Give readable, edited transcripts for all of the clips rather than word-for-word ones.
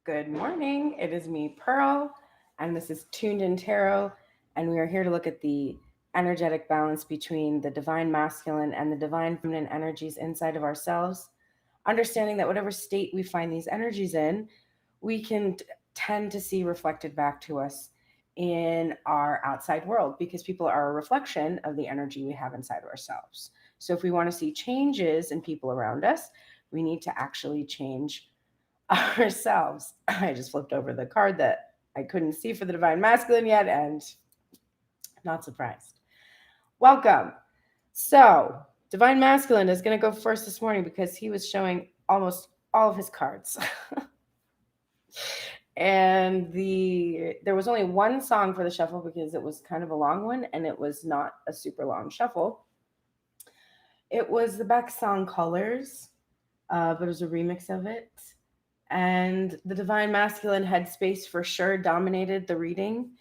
Good morning. It is me, Pearl, and this is Tuned in Tarot, and we are here to look at the energetic balance between the divine masculine and the divine feminine energies inside of ourselves. Understanding that whatever state we find these energies in, we can tend to see reflected back to us in our outside world because people are a reflection of the energy we have inside of ourselves. So if we want to see changes in people around us, we need to actually change ourselves. I just flipped over the card that I couldn't see for the divine masculine yet, and not surprised. Welcome. So, divine masculine is going to go first this morning because he was showing almost all of his cards. And there was only one song for the shuffle because it was kind of a long one and it was not a super long shuffle. It was the Beck song Colors, but it was a remix of it. And the divine masculine headspace for sure dominated the reading.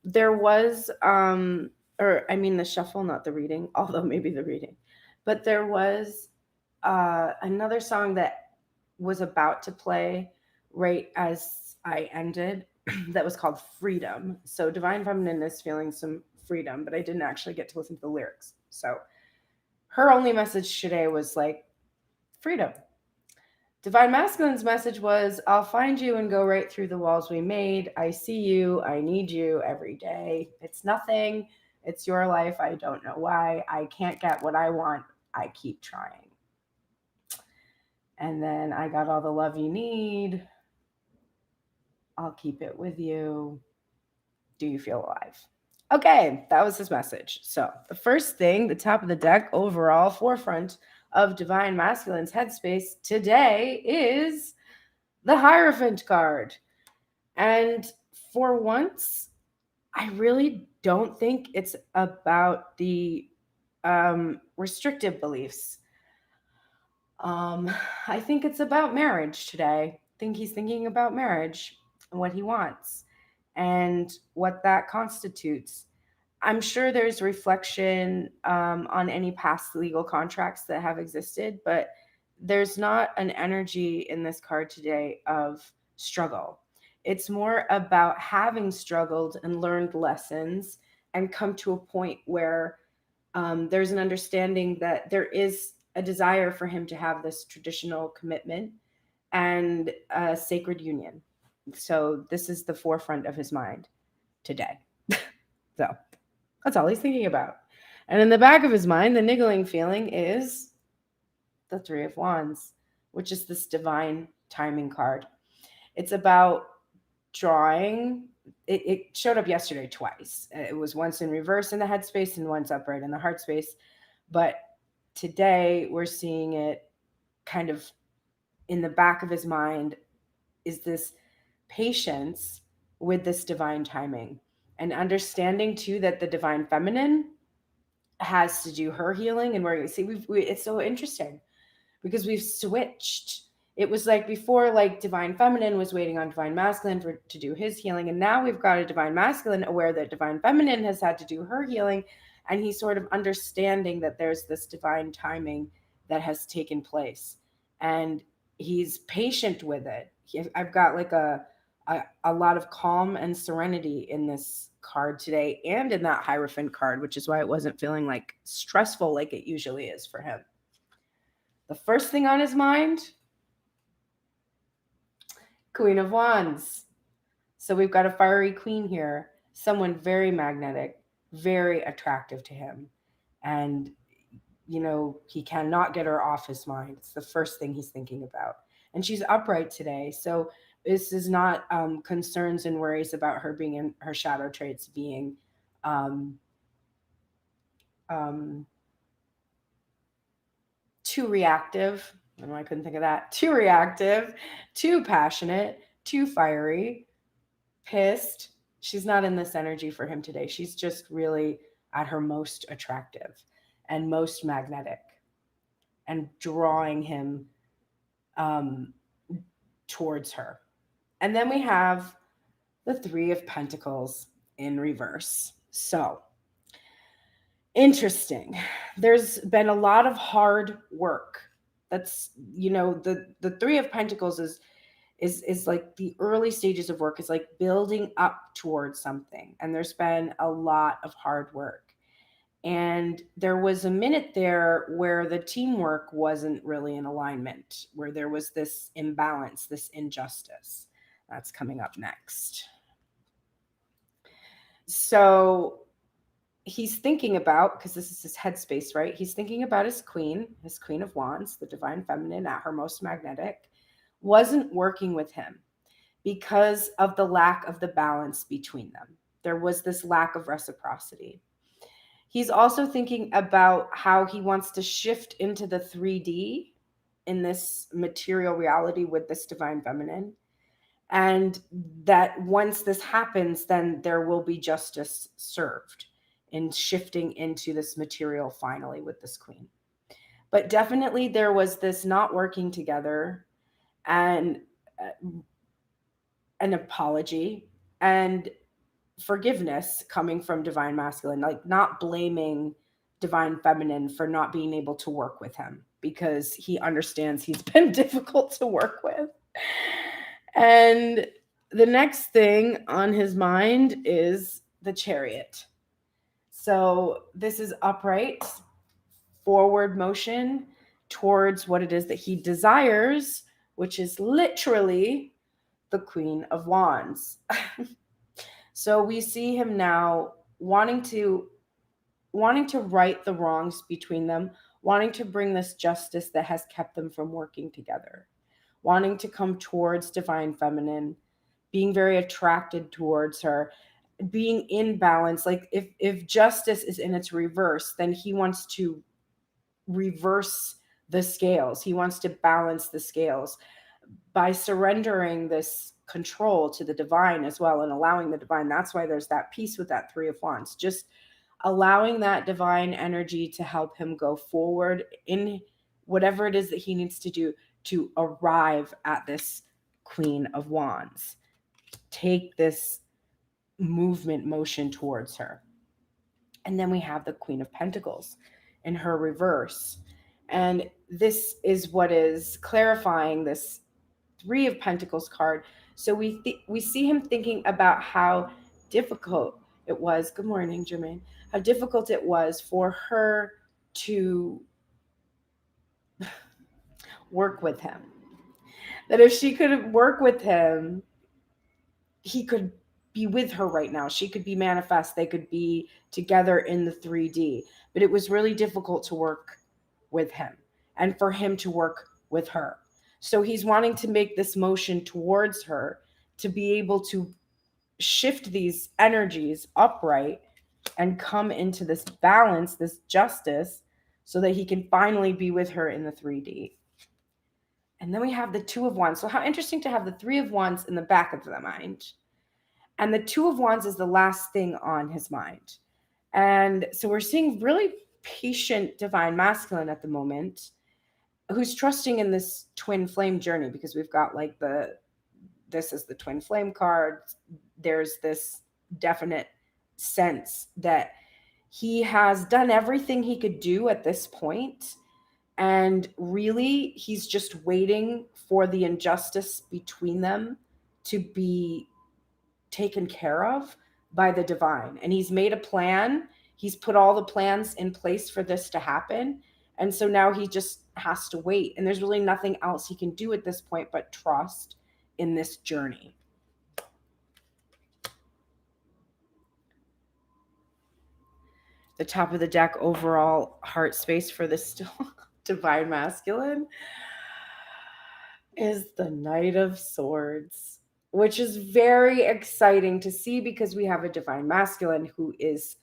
There was or I mean the shuffle, not the reading, although maybe the reading. But there was another song that was about to play right as I ended that was called Freedom. So divine feminine is feeling some freedom, but I didn't actually get to listen to the lyrics. So her only message today was like freedom. Divine Masculine's message was, I'll find you and go right through the walls we made. I see you. I need you every day. It's nothing. It's your life. I don't know why. I can't get what I want. I keep trying. And then I got all the love you need. I'll keep it with you. Do you feel alive? Okay, that was his message. So, the first thing, the top of the deck, overall forefront of Divine Masculine's headspace today is the Hierophant card. And for once, I really don't think it's about the restrictive beliefs. I think it's about marriage today. I think he's thinking about marriage and what he wants and what that constitutes. I'm sure there's reflection on any past legal contracts that have existed, but there's not an energy in this card today of struggle. It's more about having struggled and learned lessons and come to a point where there's an understanding that there is a desire for him to have this traditional commitment and a sacred union. So, this is the forefront of his mind today. So, that's all he's thinking about. And in the back of his mind, the niggling feeling is the Three of Wands, which is this divine timing card. It's about drawing. It showed up yesterday twice. It was once in reverse in the headspace and once upright in the heart space. But today we're seeing it kind of in the back of his mind is this patience with this divine timing and understanding too that the divine feminine has to do her healing. And we're see it's so interesting because we've switched. It was like before, like divine feminine was waiting on divine masculine to do his healing, and now we've got a divine masculine aware that divine feminine has had to do her healing, and he's sort of understanding that there's this divine timing that has taken place, and he's patient with it. I've got like a lot of calm and serenity in this card today and in that Hierophant card, which is why it wasn't feeling like stressful like it usually is for him. The first thing on his mind, Queen of Wands. So we've got a fiery queen here, someone very magnetic, very attractive to him. And, he cannot get her off his mind. It's the first thing he's thinking about. And she's upright today. So this is not concerns and worries about her being in her shadow traits being too reactive. I don't know, I couldn't think of that. Too reactive, too passionate, too fiery, pissed. She's not in this energy for him today. She's just really at her most attractive and most magnetic and drawing him towards her. And then we have the Three of Pentacles in reverse. So, interesting. There's been a lot of hard work. That's, the Three of Pentacles is like the early stages of work is like building up towards something. And there's been a lot of hard work. And there was a minute there where the teamwork wasn't really in alignment, where there was this imbalance, this injustice. That's coming up next. So he's thinking about, because this is his headspace, right? He's thinking about his queen of wands, the divine feminine at her most magnetic, wasn't working with him because of the lack of the balance between them. There was this lack of reciprocity. He's also thinking about how he wants to shift into the 3D in this material reality with this divine feminine. And that once this happens, then there will be justice served in shifting into this material finally with this queen. But definitely there was this not working together and an apology and forgiveness coming from divine masculine, like not blaming divine feminine for not being able to work with him because he understands he's been difficult to work with. And the next thing on his mind is the Chariot. So this is upright, forward motion towards what it is that he desires, which is literally the Queen of Wands. So we see him now wanting to right the wrongs between them, wanting to bring this justice that has kept them from working together, wanting to come towards divine feminine, being very attracted towards her, being in balance. Like if justice is in its reverse, then he wants to reverse the scales. He wants to balance the scales by surrendering this control to the divine as well and allowing the divine. That's why there's that peace with that 3 of Wands, just allowing that divine energy to help him go forward in whatever it is that he needs to do to arrive at this Queen of Wands, take this movement motion towards her. And then we have the Queen of Pentacles in her reverse. And this is what is clarifying this 3 of Pentacles card. So we see him thinking about how difficult it was. Good morning, Jermaine. How difficult it was for her to work with him. That if she could work with him, he could be with her right now. She could be manifest. They could be together in the 3D. But it was really difficult to work with him and for him to work with her. So he's wanting to make this motion towards her to be able to shift these energies upright and come into this balance, this justice, so that he can finally be with her in the 3D. And then we have the 2 of Wands. So how interesting to have the 3 of Wands in the back of the mind. And the 2 of Wands is the last thing on his mind. And so we're seeing really patient divine masculine at the moment, who's trusting in this twin flame journey, because we've got like this is the twin flame card. There's this definite sense that he has done everything he could do at this point, and really he's just waiting for the injustice between them to be taken care of by the divine. And he's made a plan. He's put all the plans in place for this to happen. And so now he just has to wait. And there's really nothing else he can do at this point but trust in this journey. The top of the deck, overall heart space for this still divine masculine, is the Knight of Swords, which is very exciting to see because we have a divine masculine who is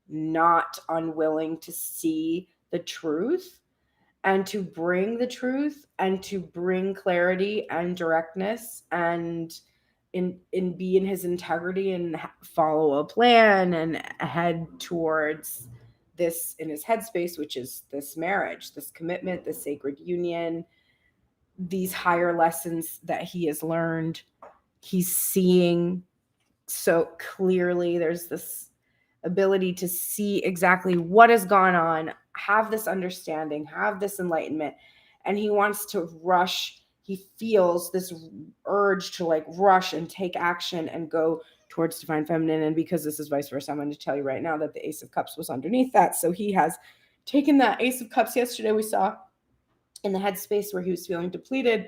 not unwilling to see the truth and to bring the truth and to bring clarity and directness and in be in his integrity and follow a plan and head towards this in his headspace, which is this marriage, this commitment, this sacred union, these higher lessons that he has learned. He's seeing so clearly. There's this ability to see exactly what has gone on, have this understanding, have this enlightenment, and he wants to rush. he feels this urge to like rush and take action and go towards divine feminine. And because this is vice versa, I'm going to tell you right now that the Ace of Cups was underneath that. So he has taken that Ace of Cups yesterday we saw in the headspace where he was feeling depleted,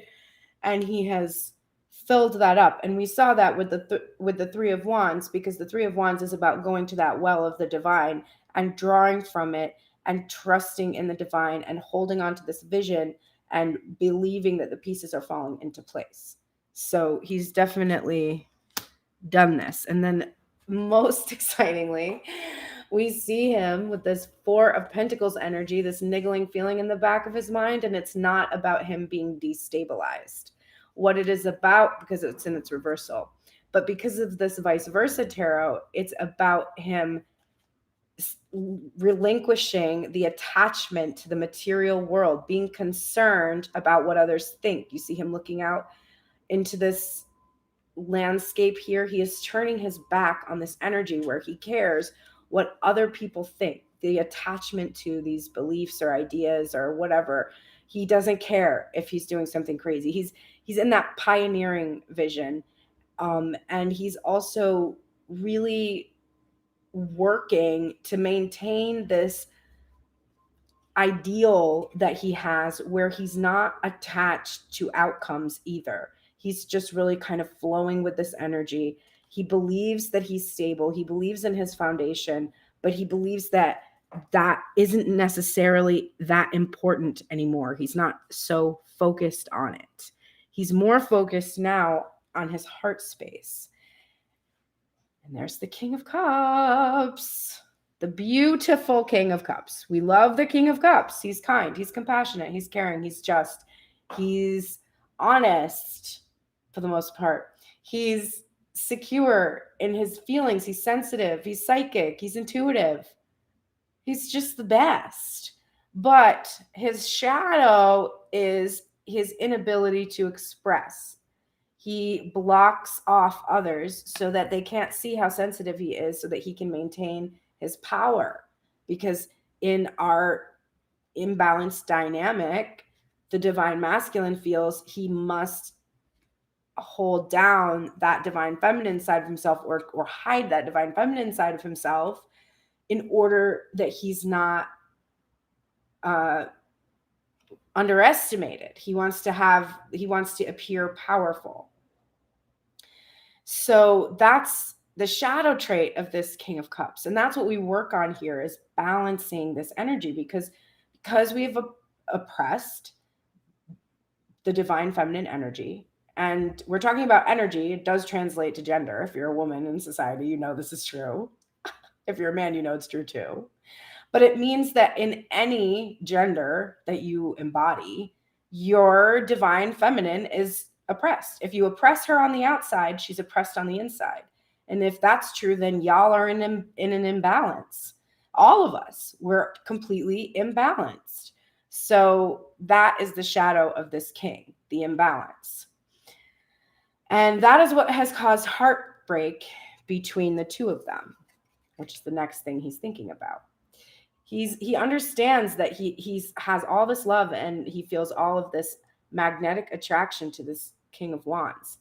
and he has filled that up. And we saw that with the Three of Wands, because the Three of Wands is about going to that well of the divine and drawing from it and trusting in the divine and holding on to this vision and believing that the pieces are falling into place. So he's definitely done this. And then most excitingly, we see him with this Four of Pentacles energy, this niggling feeling in the back of his mind. And it's not about him being destabilized. What it is about, because it's in its reversal, but because of this vice versa tarot, it's about him relinquishing the attachment to the material world, being concerned about what others think. You see him looking out into this landscape here. He is turning his back on this energy where he cares what other people think, the attachment to these beliefs or ideas or whatever. He doesn't care if he's doing something crazy. He's in that pioneering vision, and he's also really working to maintain this ideal that he has where he's not attached to outcomes either. He's just really kind of flowing with this energy. He believes that he's stable. He believes in his foundation, but he believes that that isn't necessarily that important anymore. He's not so focused on it. He's more focused now on his heart space. And there's the King of Cups, the beautiful King of Cups. We love the King of Cups. He's kind, he's compassionate, he's caring, he's just, he's honest for the most part. He's secure in his feelings. He's sensitive, he's psychic, he's intuitive. He's just the best. But his shadow is his inability to express. He blocks off others so that they can't see how sensitive he is, so that he can maintain his power. Because in our imbalanced dynamic, the divine masculine feels he must hold down that divine feminine side of himself, or hide that divine feminine side of himself, in order that he's not underestimated. He wants to appear powerful. So that's the shadow trait of this King of Cups. And that's what we work on here, is balancing this energy, because we have oppressed the divine feminine energy. And we're talking about energy. It does translate to gender. If you're a woman in society, you know this is true. If you're a man, you know it's true too. But it means that in any gender that you embody, your divine feminine is oppressed. If you oppress her on the outside, she's oppressed on the inside. And if that's true, then y'all are in an imbalance. All of us, we're completely imbalanced. So that is the shadow of this king, the imbalance. And that is what has caused heartbreak between the two of them, which is the next thing he's thinking about. He understands that he has all this love, and he feels all of this magnetic attraction to this King of Wands.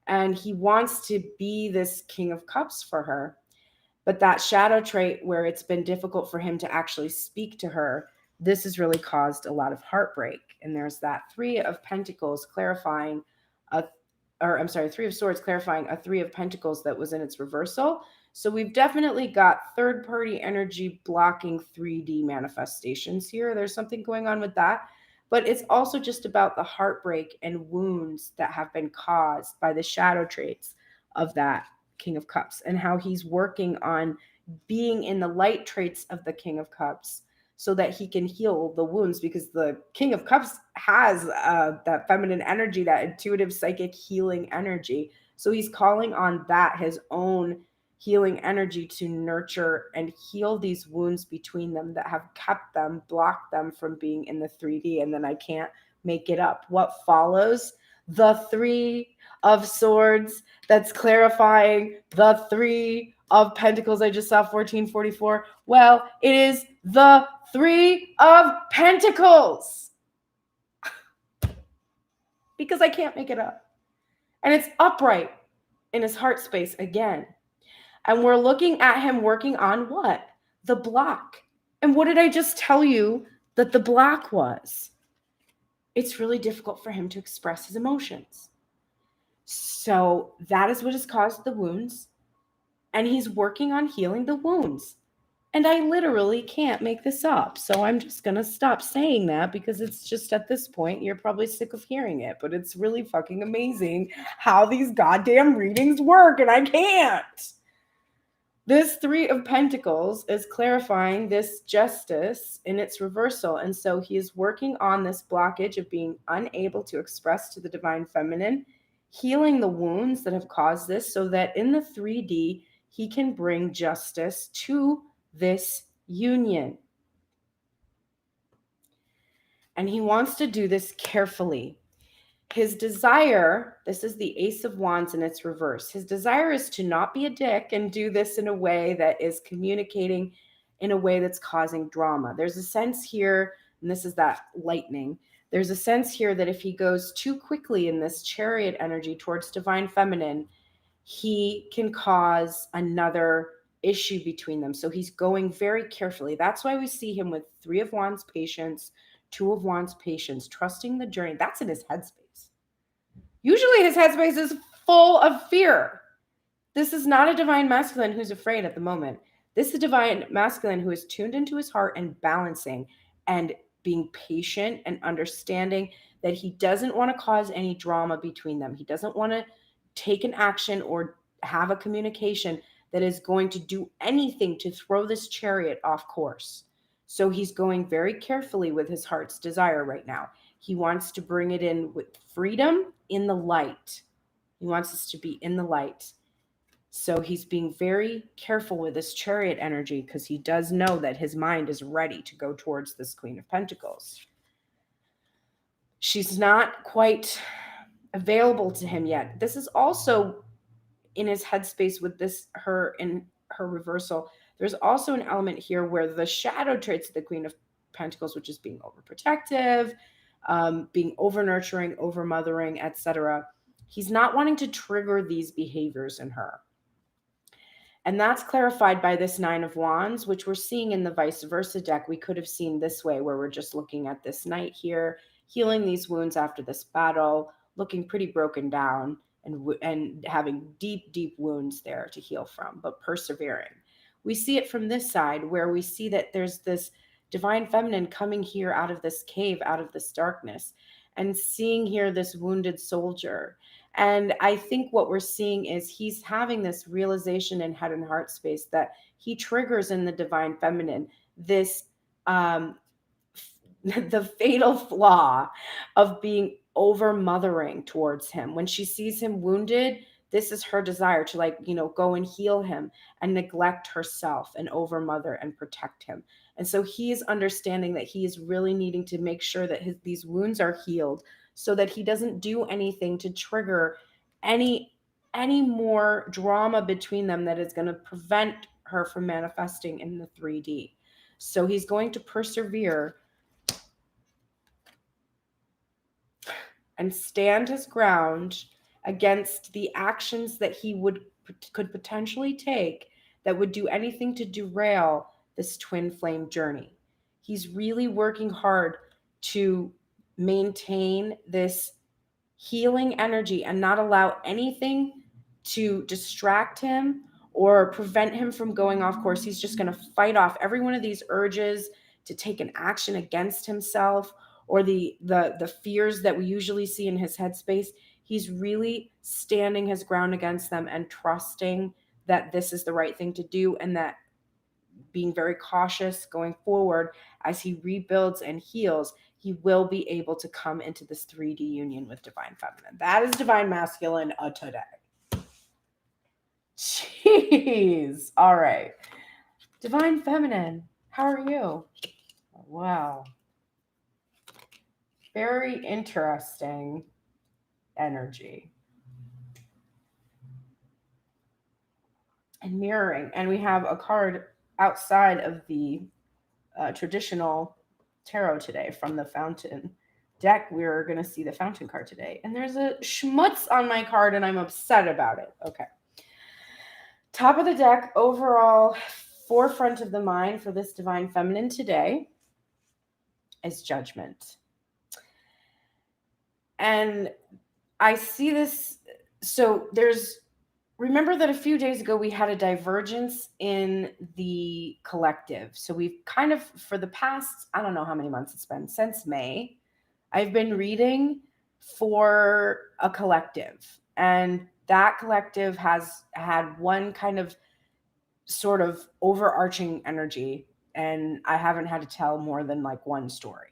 And he wants to be this King of Cups for her. But that shadow trait, where it's been difficult for him to actually speak to her, this has really caused a lot of heartbreak. And there's that Three of Pentacles clarifying Three of Swords clarifying a Three of Pentacles that was in its reversal. So we've definitely got third-party energy blocking 3D manifestations here. There's something going on with that. But it's also just about the heartbreak and wounds that have been caused by the shadow traits of that King of Cups, and how he's working on being in the light traits of the King of Cups so that he can heal the wounds, because the King of Cups has that feminine energy, that intuitive, psychic, healing energy. So he's calling on that, his own healing energy, to nurture and heal these wounds between them that have kept them, blocked them from being in the 3D. And then I can't make it up. What follows? The Three of Swords that's clarifying the Three of Pentacles. I just saw 1444. Well, it is the Three of Pentacles. because I can't make it up. And it's upright in his heart space again. And we're looking at him working on what? The block. And what did I just tell you that the block was? It's really difficult for him to express his emotions. So that is what has caused the wounds. And he's working on healing the wounds. And I literally can't make this up. So I'm just going to stop saying that because it's just at this point, you're probably sick of hearing it. But it's really fucking amazing how these goddamn readings work. And I can't. This Three of Pentacles is clarifying this justice in its reversal. And so he is working on this blockage of being unable to express to the divine feminine, healing the wounds that have caused this so that in the 3D, he can bring justice to this union. And he wants to do this carefully. His desire, this is the Ace of Wands in its reverse. His desire is to not be a dick and do this in a way that is communicating in a way that's causing drama. There's a sense here, and this is that lightning. There's a sense here that if he goes too quickly in this chariot energy towards divine feminine, he can cause another issue between them. So he's going very carefully. That's why we see him with Three of Wands patience, Two of Wands patience, trusting the journey. That's in his headspace. Usually his headspace is full of fear. This is not a divine masculine who's afraid at the moment. This is a divine masculine who is tuned into his heart and balancing and being patient and understanding that he doesn't want to cause any drama between them. He doesn't want to take an action or have a communication that is going to do anything to throw this chariot off course. So he's going very carefully with his heart's desire right now. He wants to bring it in with freedom in the light. He wants us to be in the light. So he's being very careful with this chariot energy because he does know that his mind is ready to go towards this Queen of Pentacles. She's not quite available to him yet. This is also in his headspace with this, her in her reversal. There's also an element here where the shadow traits of the Queen of Pentacles, which is being overprotective, being over-nurturing, over-mothering, etc. He's not wanting to trigger these behaviors in her. And that's clarified by this Nine of Wands, which we're seeing in the vice versa deck. We could have seen this way where we're just looking at this knight here, healing these wounds after this battle, looking pretty broken down and having deep, deep wounds there to heal from, but persevering. We see it from this side where we see that there's this divine feminine coming here out of this cave, out of this darkness, and seeing here this wounded soldier. And I think what we're seeing is he's having this realization in head and heart space that he triggers in the divine feminine this the fatal flaw of being over mothering towards him. When she sees him wounded, this is her desire to go and heal him and neglect herself and over mother and protect him. And so he is understanding that he is really needing to make sure that these wounds are healed so that he doesn't do anything to trigger any more drama between them that is going to prevent her from manifesting in the 3D. So he's going to persevere and stand his ground against the actions that he could potentially take that would do anything to derail this twin flame journey. He's really working hard to maintain this healing energy and not allow anything to distract him or prevent him from going off course. He's just going to fight off every one of these urges to take an action against himself or the fears that we usually see in his headspace. He's really standing his ground against them and trusting that this is the right thing to do, and that being very cautious going forward as he rebuilds and heals, he will be able to come into this 3D union with divine feminine. That is divine masculine today. Jeez. All right. Divine feminine, how are you? Wow. Very interesting energy. And mirroring. And we have a card outside of the traditional tarot today from the fountain deck, we're going to see the Fountain card today. And there's a schmutz on my card, and I'm upset about it. Okay. Top of the deck, overall, forefront of the mind for this Divine Feminine today is Judgment. And I see this. So remember that a few days ago we had a divergence in the collective. So we've kind of, for the past, I don't know how many months it's been, since May, I've been reading for a collective. And that collective has had one kind of sort of overarching energy. And I haven't had to tell more than like one story.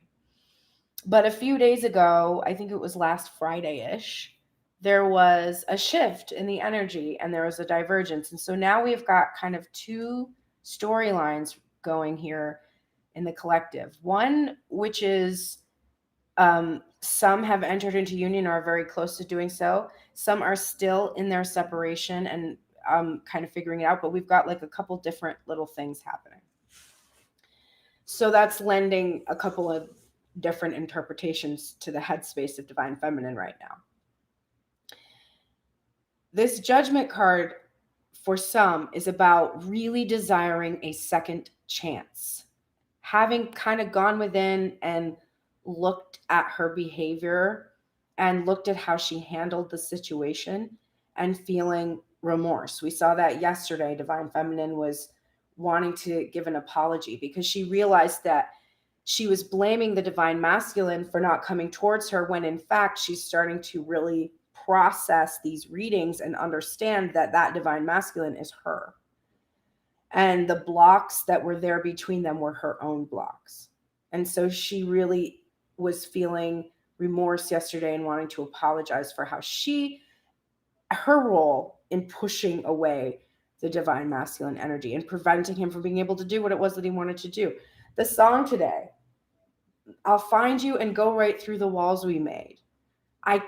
But a few days ago, I think it was last Friday-ish, there was a shift in the energy and there was a divergence. And so now we've got kind of two storylines going here in the collective. One, which is some have entered into union or are very close to doing so. Some are still in their separation and kind of figuring it out. But we've got like a couple different little things happening. So that's lending a couple of different interpretations to the headspace of Divine Feminine right now. This Judgment card for some is about really desiring a second chance. Having kind of gone within and looked at her behavior and looked at how she handled the situation and feeling remorse. We saw that yesterday. Divine Feminine was wanting to give an apology because she realized that she was blaming the Divine Masculine for not coming towards her when in fact she's starting to really process these readings and understand that that Divine Masculine is her. And the blocks that were there between them were her own blocks. And so she really was feeling remorse yesterday and wanting to apologize for how her role in pushing away the Divine Masculine energy and preventing him from being able to do what it was that he wanted to do. The song today, I'll find you and go right through the walls we made. I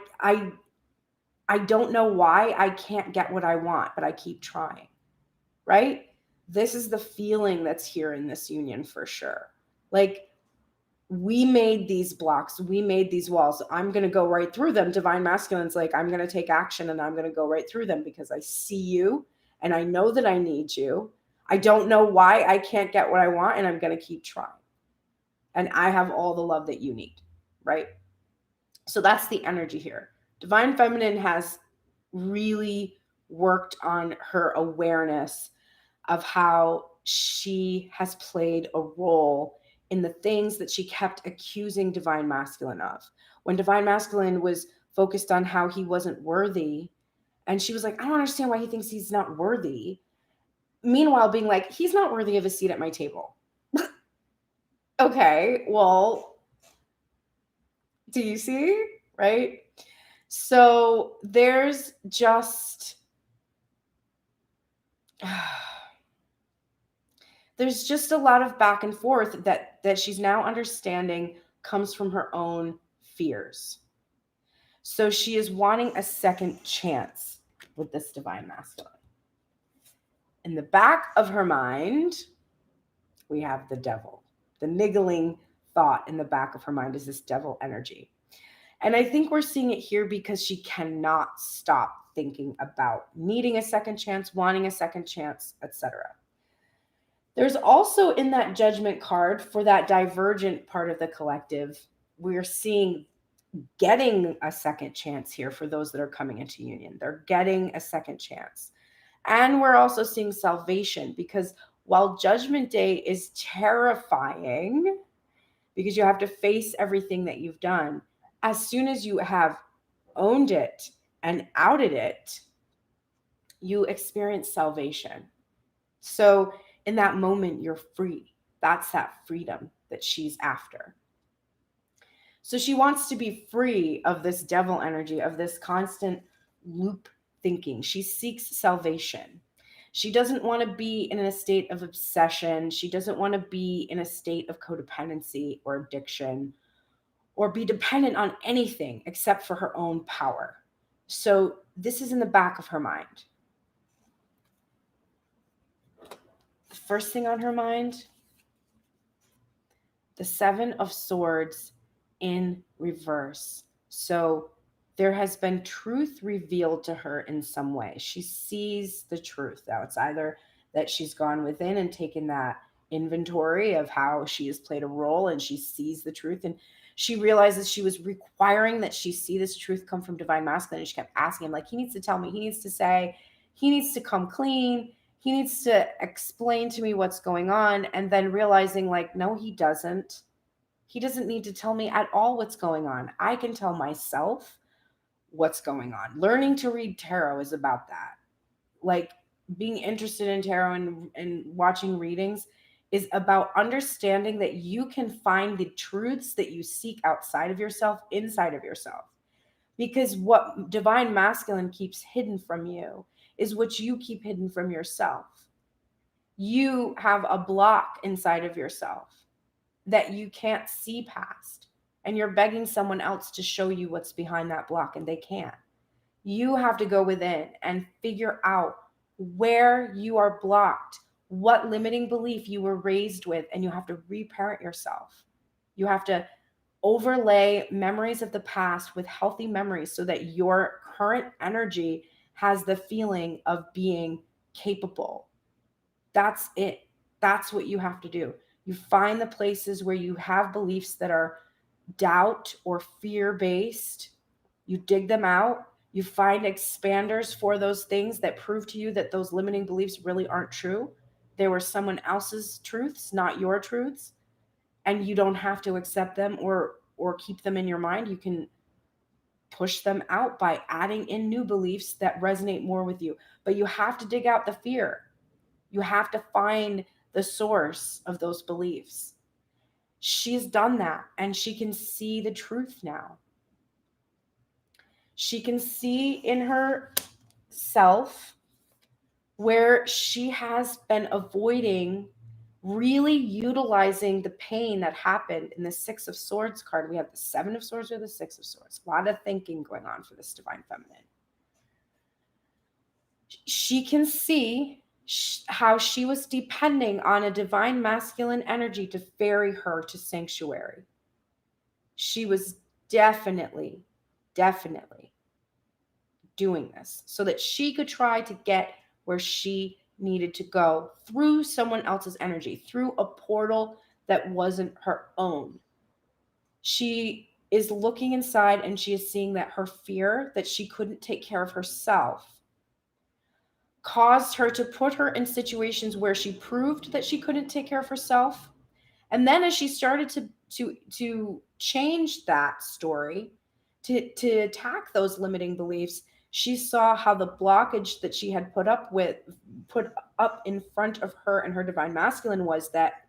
don't know why I can't get what I want, but I keep trying, right? This is the feeling that's here in this union for sure. Like, we made these blocks, we made these walls. I'm going to go right through them. Divine Masculine's like, I'm going to take action and I'm going to go right through them because I see you and I know that I need you. I don't know why I can't get what I want and I'm going to keep trying. And I have all the love that you need, right? So that's the energy here. Divine Feminine has really worked on her awareness of how she has played a role in the things that she kept accusing Divine Masculine of. When Divine Masculine was focused on how he wasn't worthy, and she was like, I don't understand why he thinks he's not worthy. Meanwhile, being like, he's not worthy of a seat at my table. Okay, well, do you see? Right? So there's just a lot of back and forth that she's now understanding comes from her own fears. So she is wanting a second chance with this Divine Masculine. In the back of her mind, we have the devil. The niggling thought in the back of her mind is this devil energy. And I think we're seeing it here because she cannot stop thinking about needing a second chance, wanting a second chance, etc. There's also in that Judgment card for that divergent part of the collective, we're seeing getting a second chance here for those that are coming into union. They're getting a second chance. And we're also seeing salvation because while Judgment Day is terrifying because you have to face everything that you've done, as soon as you have owned it and outed it, you experience salvation. So in that moment, you're free. That's that freedom that she's after. So she wants to be free of this devil energy, of this constant loop thinking. She seeks salvation. She doesn't want to be in a state of obsession. She doesn't want to be in a state of codependency or addiction or be dependent on anything except for her own power. So this is in the back of her mind. The first thing on her mind, the Seven of Swords in reverse. So there has been truth revealed to her in some way. She sees the truth now. It's either that she's gone within and taken that inventory of how she has played a role, and she sees the truth, and she realizes she was requiring that she see this truth come from divine masculine, and she kept asking him, like, he needs to tell me, he needs to say, he needs to come clean, he needs to explain to me what's going on. And then realizing, like, no, he doesn't need to tell me at all what's going on. I can tell myself what's going on. Learning to read tarot is about that. Like, being interested in tarot and watching readings is about understanding that you can find the truths that you seek outside of yourself, inside of yourself. Because what divine masculine keeps hidden from you is what you keep hidden from yourself. You have a block inside of yourself that you can't see past, and you're begging someone else to show you what's behind that block, and they can't. You have to go within and figure out where you are blocked, what limiting belief you were raised with, and you have to reparent yourself. You have to overlay memories of the past with healthy memories so that your current energy has the feeling of being capable. That's it. That's what you have to do. You find the places where you have beliefs that are doubt or fear based. You dig them out. You find expanders for those things that prove to you that those limiting beliefs really aren't true. They were someone else's truths, not your truths. And you don't have to accept them or keep them in your mind. You can push them out by adding in new beliefs that resonate more with you. But you have to dig out the fear. You have to find the source of those beliefs. She's done that, and she can see the truth now. She can see in herself where she has been avoiding really utilizing the pain that happened in the Six of Swords card. We have the Seven of Swords or the Six of Swords. A lot of thinking going on for this divine feminine. She can see how she was depending on a divine masculine energy to ferry her to sanctuary. She was definitely doing this so that she could try to get where she needed to go through someone else's energy, through a portal that wasn't her own. She is looking inside, and she is seeing that her fear that she couldn't take care of herself caused her to put her in situations where she proved that she couldn't take care of herself. And then as she started to change that story, to attack those limiting beliefs, she saw how the blockage that she had put up in front of her and her divine masculine was that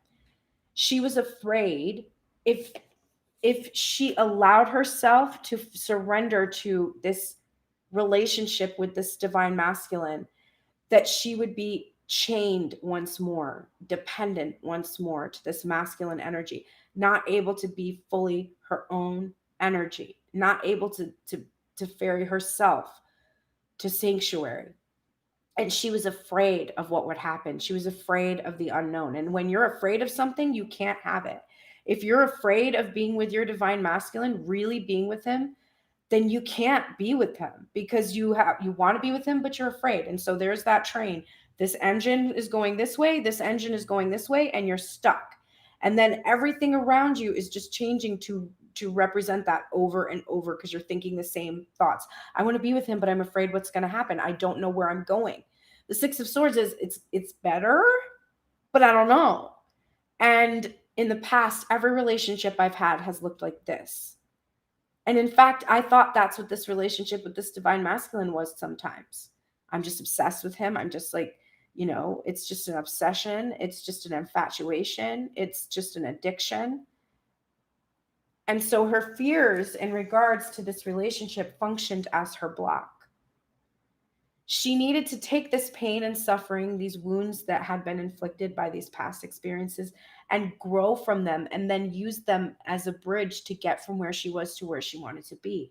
she was afraid if she allowed herself to surrender to this relationship with this divine masculine, that she would be chained once more, dependent once more to this masculine energy, not able to be fully her own energy, not able to ferry herself to sanctuary. And she was afraid of what would happen. She was afraid of the unknown. And when you're afraid of something, you can't have it. If you're afraid of being with your divine masculine, really being with him, then you can't be with him, because you want to be with him, but you're afraid. And so there's that train. This engine is going this way, this engine is going this way, and you're stuck. And then everything around you is just changing to represent that over and over, because you're thinking the same thoughts. I want to be with him, but I'm afraid what's going to happen. I don't know where I'm going. The Six of Swords is it's better, but I don't know. And in the past, every relationship I've had has looked like this. And in fact, I thought that's what this relationship with this divine masculine was sometimes. I'm just obsessed with him. I'm just like, it's just an obsession. It's just an infatuation. It's just an addiction. And so her fears in regards to this relationship functioned as her block. She needed to take this pain and suffering, these wounds that had been inflicted by these past experiences, and grow from them, and then use them as a bridge to get from where she was to where she wanted to be.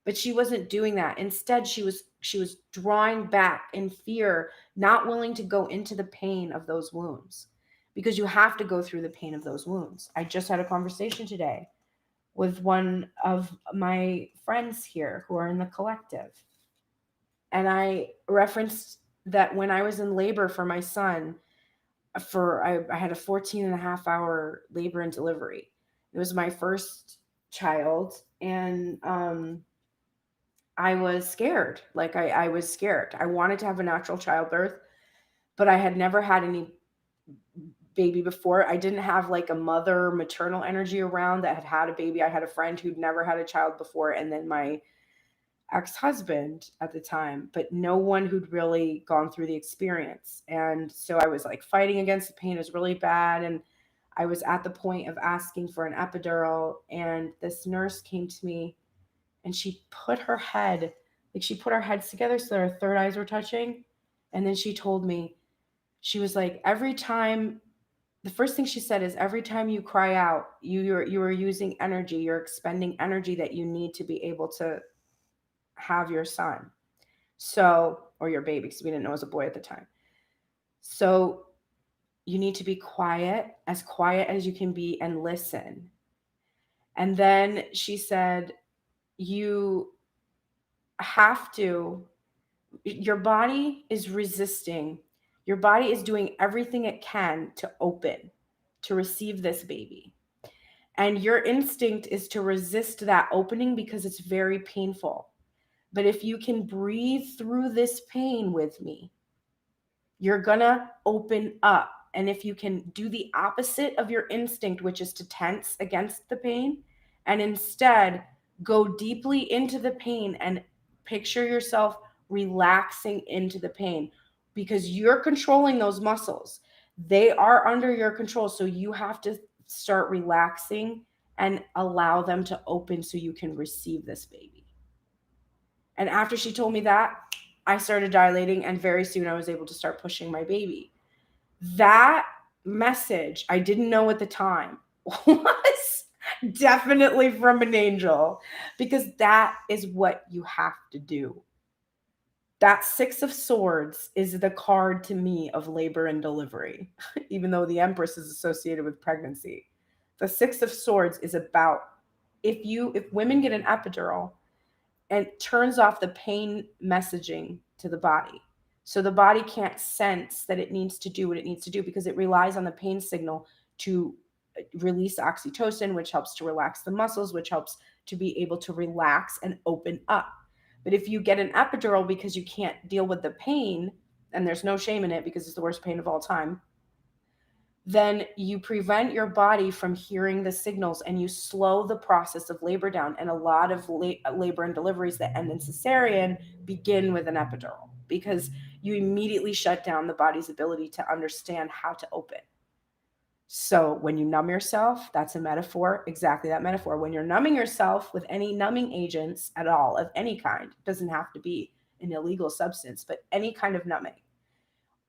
But she wasn't doing that. Instead, she was drawing back in fear, not willing to go into the pain of those wounds, because you have to go through the pain of those wounds. I just had a conversation today with one of my friends here who are in the collective. And I referenced that when I was in labor for my son, I had a 14 and a half hour labor and delivery. It was my first child. And I was scared. Like I was scared. I wanted to have a natural childbirth, but I had never had any baby before. I didn't have like a mother maternal energy around that had a baby. I had a friend who'd never had a child before, and then my ex-husband at the time, but no one who'd really gone through the experience. And so I was like fighting against the pain. It was really bad. And I was at the point of asking for an epidural. And this nurse came to me and she put her head, like she put our heads together so our third eyes were touching. And then she told me, she was like, every time, the first thing she said is, every time you cry out, you are using energy, you're expending energy that you need to be able to have your son. So, or your baby, because we didn't know it was a boy at the time. So you need to be quiet as you can be, and listen. And then she said, you have to, your body is resisting. Your body is doing everything it can to open, to receive this baby. And your instinct is to resist that opening because it's very painful. But if you can breathe through this pain with me, you're gonna open up. And if you can do the opposite of your instinct, which is to tense against the pain, and instead go deeply into the pain and picture yourself relaxing into the pain, because you're controlling those muscles. They are under your control. So you have to start relaxing and allow them to open so you can receive this baby. And after she told me that, I started dilating, and very soon I was able to start pushing my baby. That message, I didn't know at the time, was definitely from an angel, because that is what you have to do. That Six of Swords is the card to me of labor and delivery, even though the Empress is associated with pregnancy. The Six of Swords is about, if women get an epidural, and turns off the pain messaging to the body. So the body can't sense that it needs to do what it needs to do, because it relies on the pain signal to release oxytocin, which helps to relax the muscles, which helps to be able to relax and open up. But if you get an epidural because you can't deal with the pain, and there's no shame in it because it's the worst pain of all time, then you prevent your body from hearing the signals, and you slow the process of labor down. And a lot of labor and deliveries that end in cesarean begin with an epidural, because you immediately shut down the body's ability to understand how to open. So when you numb yourself, that's a metaphor, exactly that metaphor. When you're numbing yourself with any numbing agents at all, of any kind, it doesn't have to be an illegal substance, but any kind of numbing,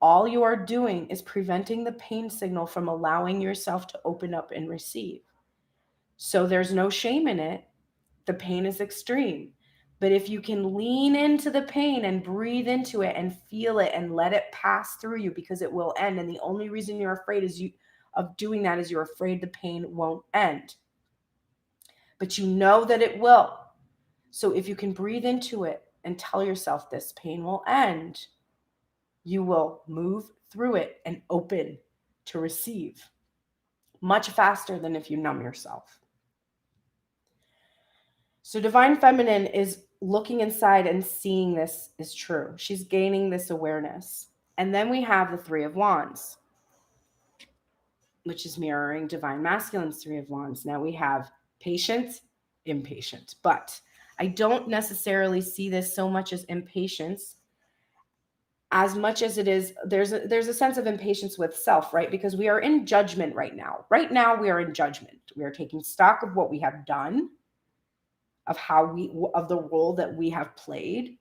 all you are doing is preventing the pain signal from allowing yourself to open up and receive. So there's no shame in it. The pain is extreme. But if you can lean into the pain and breathe into it and feel it and let it pass through you, because it will end. And the only reason you're afraid of doing that is you're afraid the pain won't end. But you know that it will. So if you can breathe into it and tell yourself this pain will end, you will move through it and open to receive much faster than if you numb yourself. So Divine Feminine is looking inside and seeing this is true. She's gaining this awareness. And then we have the Three of Wands, which is mirroring Divine Masculine's Three of Wands. Now we have patient, impatient, but I don't necessarily see this so much as impatience, as much as it is, there's a sense of impatience with self, right? Because we are in judgment right now. Right now, we are in judgment. We are taking stock of what we have done, of the role that we have played.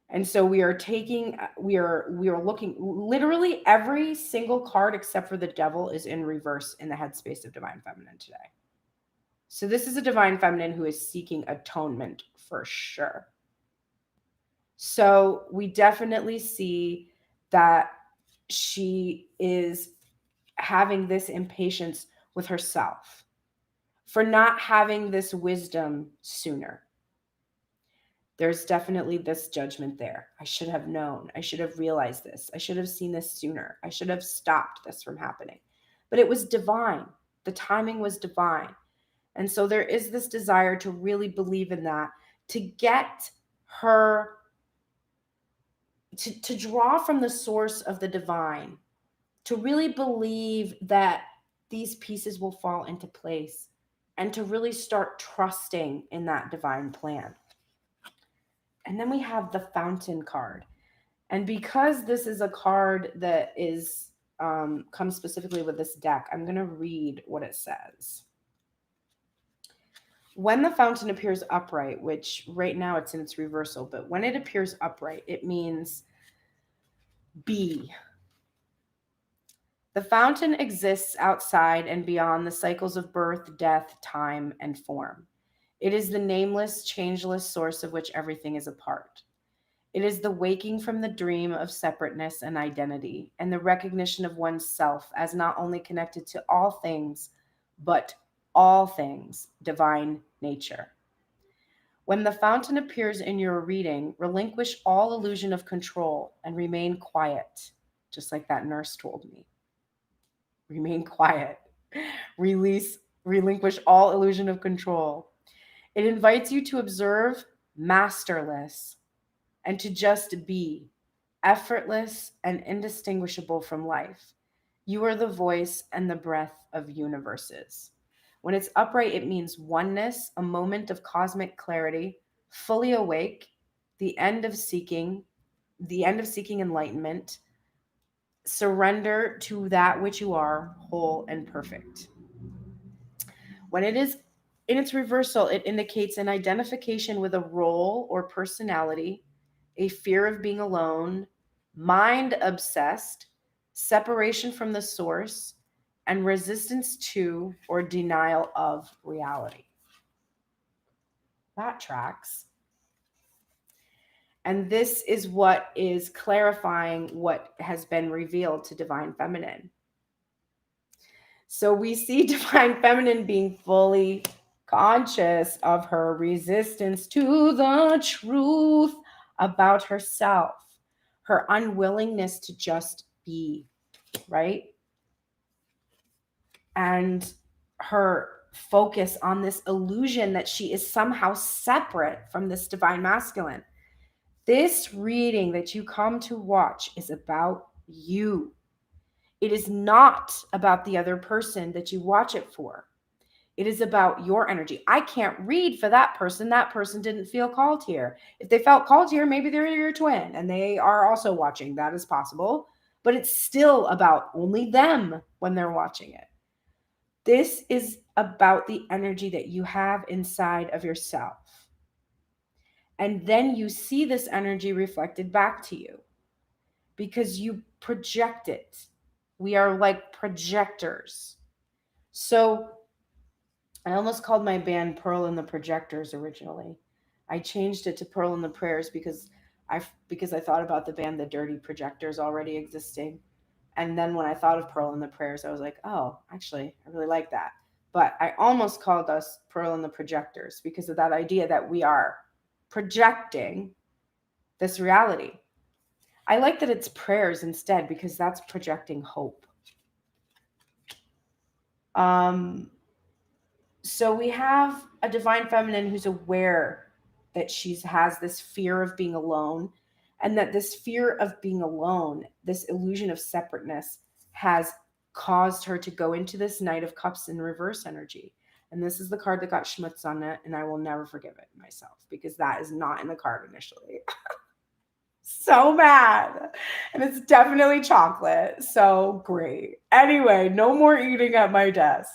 And so we are looking, literally every single card except for the Devil is in reverse in the headspace of Divine Feminine today. So this is a Divine Feminine who is seeking atonement for sure. So we definitely see that she is having this impatience with herself for not having this wisdom sooner. There's definitely this judgment there. I should have known. I should have realized this. I should have seen this sooner. I should have stopped this from happening. But it was divine. The timing was divine. And so there is this desire to really believe in that, to get her, to draw from the source of the divine, to really believe that these pieces will fall into place, and to really start trusting in that divine plan. And then we have the Fountain card. And because this is a card that is comes specifically with this deck, I'm going to read what it says. When the Fountain appears upright, which right now it's in its reversal, but when it appears upright, it means be. The Fountain exists outside and beyond the cycles of birth, death, time, and form. It is the nameless, changeless source of which everything is a part. It is the waking from the dream of separateness and identity, and the recognition of oneself as not only connected to all things, but all things, divine nature. When the Fountain appears in your reading, relinquish all illusion of control and remain quiet, just like that nurse told me. Remain quiet. Relinquish all illusion of control. It invites you to observe masterless and to just be effortless and indistinguishable from life. You are the voice and the breath of universes. When it's upright, it means oneness, a moment of cosmic clarity, fully awake, the end of seeking enlightenment, surrender to that which you are, whole and perfect. When it is in its reversal, it indicates an identification with a role or personality, a fear of being alone, mind obsessed, separation from the source, and resistance to or denial of reality. That tracks. And this is what is clarifying what has been revealed to Divine Feminine. So we see Divine Feminine being fully conscious of her resistance to the truth about herself, her unwillingness to just be, right? And her focus on this illusion that she is somehow separate from this divine masculine. This reading that you come to watch is about you. It is not about the other person that you watch it for. It is about your energy. I can't read for that person. That person didn't feel called here. If they felt called here, maybe they're your twin and they are also watching. That is possible. But it's still about only them when they're watching it. This is about the energy that you have inside of yourself. And then you see this energy reflected back to you because you project it. We are like projectors. So I almost called my band Pearl and the Projectors originally. I changed it to Pearl and the Prayers because I thought about the band The Dirty Projectors already existing. And then when I thought of Pearl and the Prayers, I was like, oh, actually, I really like that. But I almost called us Pearl and the Projectors because of that idea that we are projecting this reality. I like that it's prayers instead because that's projecting hope. So we have a divine feminine who's aware that she has this fear of being alone, and that this fear of being alone, this illusion of separateness, has caused her to go into this Knight of Cups in reverse energy. And this is the card that got schmutz on it, and I will never forgive it myself because that is not in the card initially. So bad. And it's definitely chocolate. So great. Anyway, no more eating at my desk.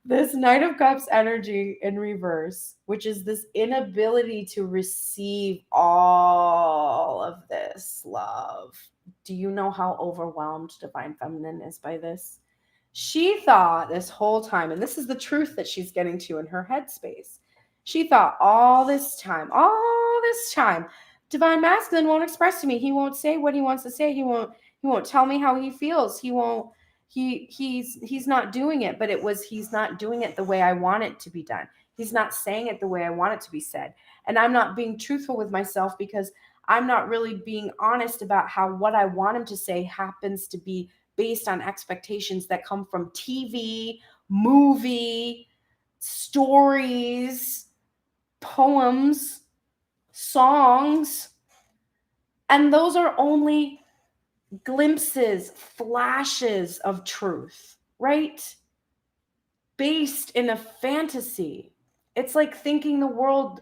This Knight of Cups energy in reverse, which is this inability to receive all of this love. Do you know how overwhelmed Divine Feminine is by this? She thought this whole time, and this is the truth that she's getting to in her headspace. She thought all this time, Divine Masculine won't express to me. He won't say what he wants to say. He won't tell me how he feels. He won't He's not doing it, but he's not doing it the way I want it to be done. He's not saying it the way I want it to be said. And I'm not being truthful with myself because I'm not really being honest about how what I want him to say happens to be based on expectations that come from TV, movie, stories, poems, songs. And those are only glimpses, flashes of truth, right? Based in a fantasy. It's like thinking the world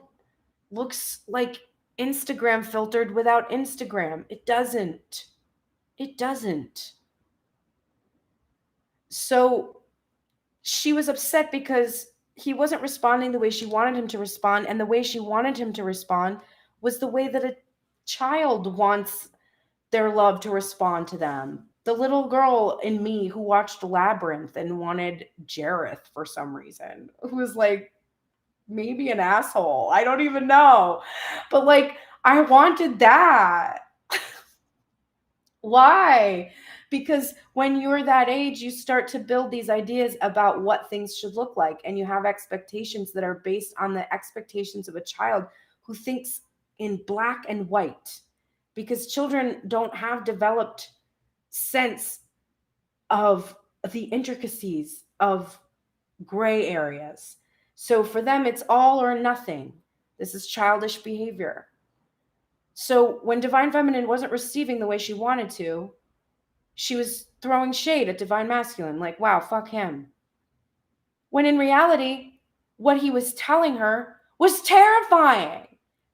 looks like Instagram filtered without Instagram. It doesn't. It doesn't. So she was upset because he wasn't responding the way she wanted him to respond, and the way she wanted him to respond was the way that a child wants their love to respond to them. The little girl in me who watched Labyrinth and wanted Jareth for some reason, who was like maybe an asshole. I don't even know. But like, I wanted that. Why? Because when you're that age, you start to build these ideas about what things should look like. And you have expectations that are based on the expectations of a child who thinks in black and white. Because children don't have developed sense of the intricacies of gray areas. So for them, it's all or nothing. This is childish behavior. So when Divine Feminine wasn't receiving the way she wanted to, she was throwing shade at Divine Masculine, like, wow, fuck him. When in reality, what he was telling her was terrifying.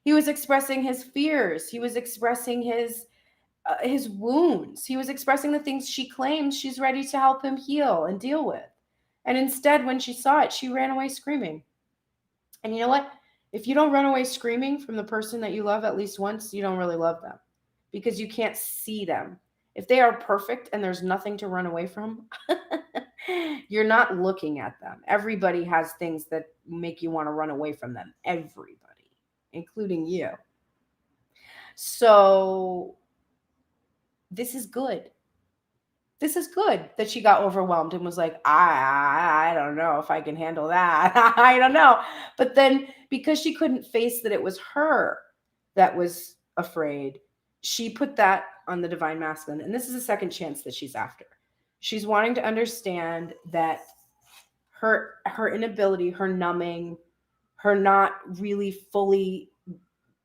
He was expressing his fears. He was expressing his wounds. He was expressing the things she claims she's ready to help him heal and deal with. And instead, when she saw it, she ran away screaming. And you know what? If you don't run away screaming from the person that you love at least once, you don't really love them because you can't see them. If they are perfect and there's nothing to run away from, you're not looking at them. Everybody has things that make you want to run away from them. Everybody, including you. So this is good. This is good that she got overwhelmed and was like, I don't know if I can handle that. I don't know. But then because she couldn't face that it was her that was afraid, she put that on the Divine Masculine. And this is a second chance that she's after. She's wanting to understand that her inability, her numbing, her not really fully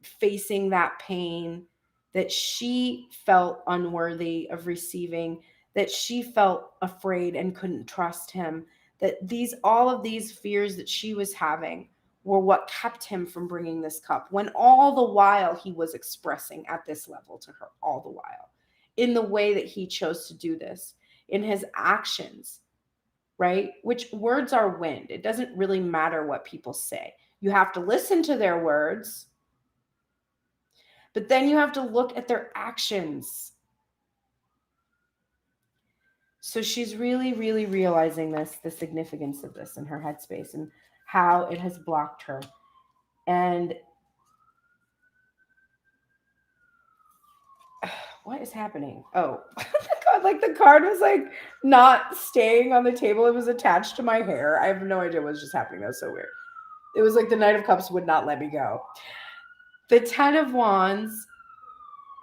facing that pain, that she felt unworthy of receiving, that she felt afraid and couldn't trust him, that all of these fears that she was having were what kept him from bringing this cup, when all the while he was expressing at this level to her, all the while, in the way that he chose to do this, in his actions, right? Which words are wind. It doesn't really matter what people say. You have to listen to their words, but then you have to look at their actions. So she's really, really realizing the significance of this in her headspace and how it has blocked her. And what is happening? Oh, God, like the card was like not staying on the table. It was attached to my hair. I have no idea what was just happening. That was so weird. It was like the Knight of Cups would not let me go. The Ten of Wands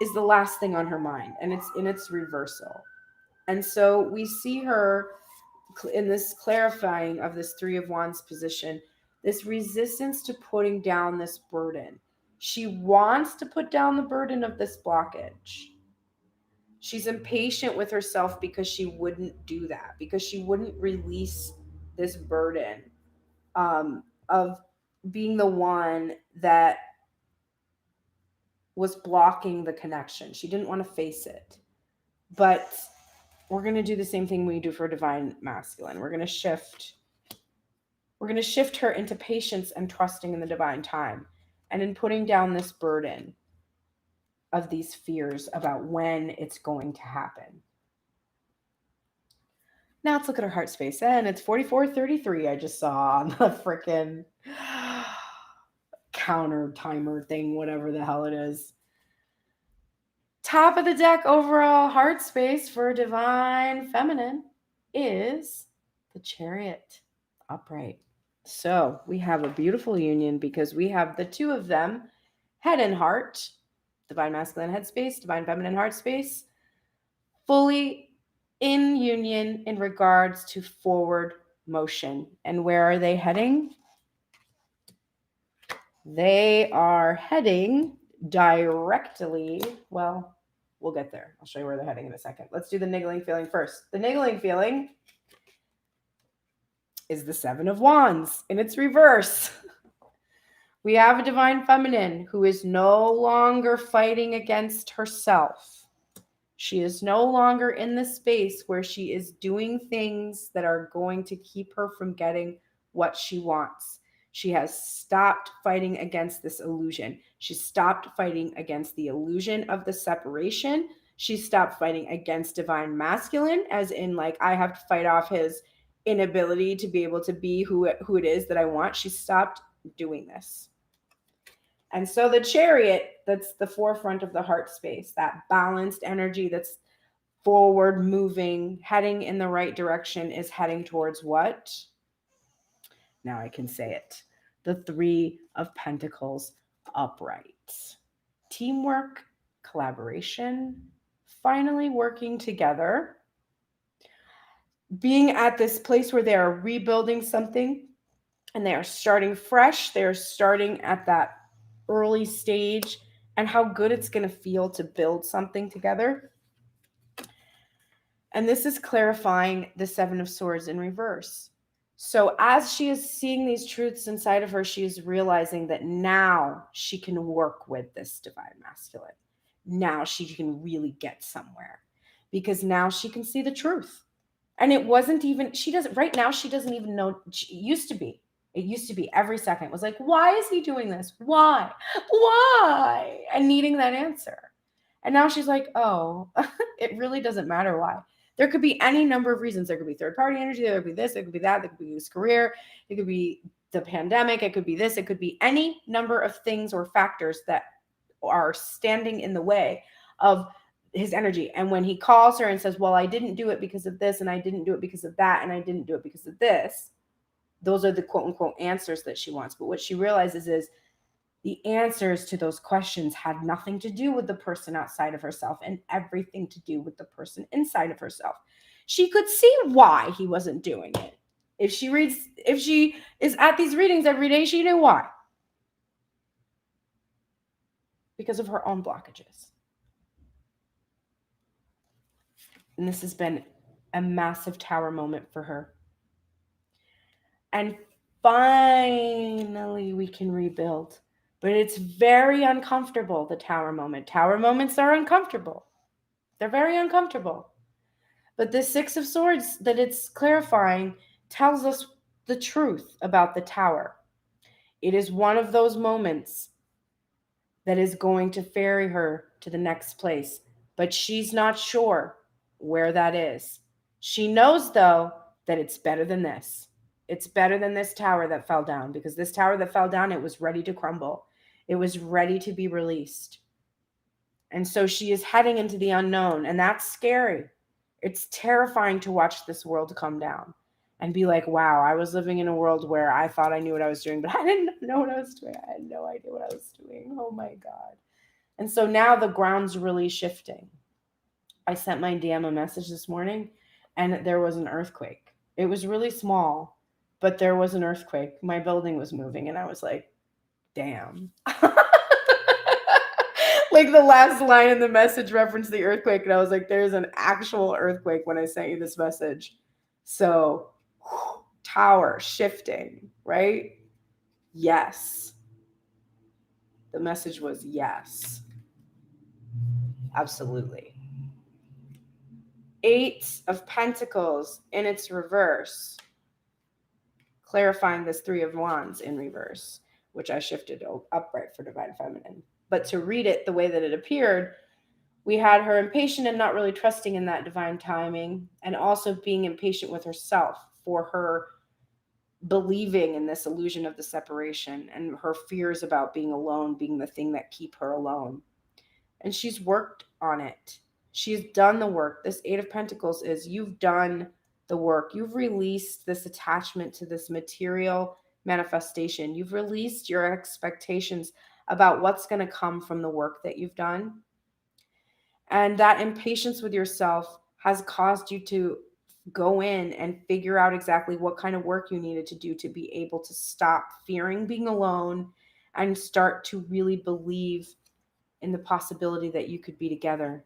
is the last thing on her mind, and it's in its reversal. And so we see her in this clarifying of this Three of Wands position, this resistance to putting down this burden. She wants to put down the burden of this blockage. She's impatient with herself because she wouldn't do that, because she wouldn't release this burden of being the one that was blocking the connection. She didn't want to face it. But we're going to do the same thing we do for Divine Masculine. We're going to shift her into patience and trusting in the divine time, and in putting down this burden of these fears about when it's going to happen. Now let's look at her heart space, and it's 4433. I just saw on the freaking counter timer thing, whatever the hell it is. Top of the deck overall heart space for Divine Feminine. is the Chariot upright. So we have a beautiful union because we have the two of them, head and heart, divine masculine head space, divine feminine heart space, fully in union in regards to forward motion. And where are they heading? They are heading directly, well, we'll get there. I'll show you where they're heading in a second. Let's do the niggling feeling first. The niggling feeling is the Seven of Wands in its reverse. We have a divine feminine who is no longer fighting against herself. She is no longer in the space where she is doing things that are going to keep her from getting what she wants. She has stopped fighting against this illusion. She stopped fighting against the illusion of the separation. She stopped fighting against divine masculine, as in, like, I have to fight off his inability to be able to be who it is that I want. She stopped doing this. And so the Chariot, that's the forefront of the heart space, that balanced energy that's forward moving, heading in the right direction, is heading towards what? Now I can say it. The Three of Pentacles upright. Teamwork, collaboration, finally working together, being at this place where they are rebuilding something and they are starting fresh. They're starting at that early stage, and how good it's going to feel to build something together. And this is clarifying the Seven of Swords in reverse. So as she is seeing these truths inside of her, she is realizing that now she can work with this divine masculine. Now she can really get somewhere because now she can see the truth. And it wasn't even, she doesn't, right now, she doesn't even know. It used to be every second. It was like, why is he doing this? Why? And needing that answer. And now she's like, oh, it really doesn't matter why. There could be any number of reasons. There could be third party energy. There could be this. It could be that. There could be his career. It could be the pandemic. It could be this. It could be any number of things or factors that are standing in the way of his energy. And when he calls her and says, well, I didn't do it because of this, and I didn't do it because of that, and I didn't do it because of this, those are the quote unquote answers that she wants. But what she realizes is the answers to those questions had nothing to do with the person outside of herself and everything to do with the person inside of herself. She could see why he wasn't doing it. If she is at these readings every day, she knew why. Because of her own blockages. And this has been a massive tower moment for her. And finally, we can rebuild. But it's very uncomfortable, the tower moment. Tower moments are uncomfortable. They're very uncomfortable. But the Six of Swords that it's clarifying tells us the truth about the tower. It is one of those moments that is going to ferry her to the next place. But she's not sure where that is. She knows, though, that it's better than this. It's better than this tower that fell down, because this tower that fell down, it was ready to crumble. It was ready to be released. And so she is heading into the unknown, and that's scary. It's terrifying to watch this world come down and be like, wow, I was living in a world where I thought I knew what I was doing, but I didn't know what I was doing. I had no idea what I was doing. Oh my God. And so now the ground's really shifting. I sent my DM a message this morning, and there was an earthquake. It was really small, but there was an earthquake. My building was moving, and I was like, damn. Like the last line in the message referenced the earthquake, and I was like, there's an actual earthquake when I sent you this message. So, tower shifting, right? Yes. The message was yes. Absolutely. Eight of Pentacles in its reverse, clarifying this Three of Wands in reverse, which I shifted upright for Divine Feminine. But to read it the way that it appeared, we had her impatient and not really trusting in that divine timing, and also being impatient with herself for her believing in this illusion of the separation and her fears about being alone being the thing that keep her alone. And she's worked on it. She's done the work. This Eight of Pentacles is, you've done the work. You've released this attachment to this material manifestation. You've released your expectations about what's going to come from the work that you've done. And that impatience with yourself has caused you to go in and figure out exactly what kind of work you needed to do to be able to stop fearing being alone and start to really believe in the possibility that you could be together.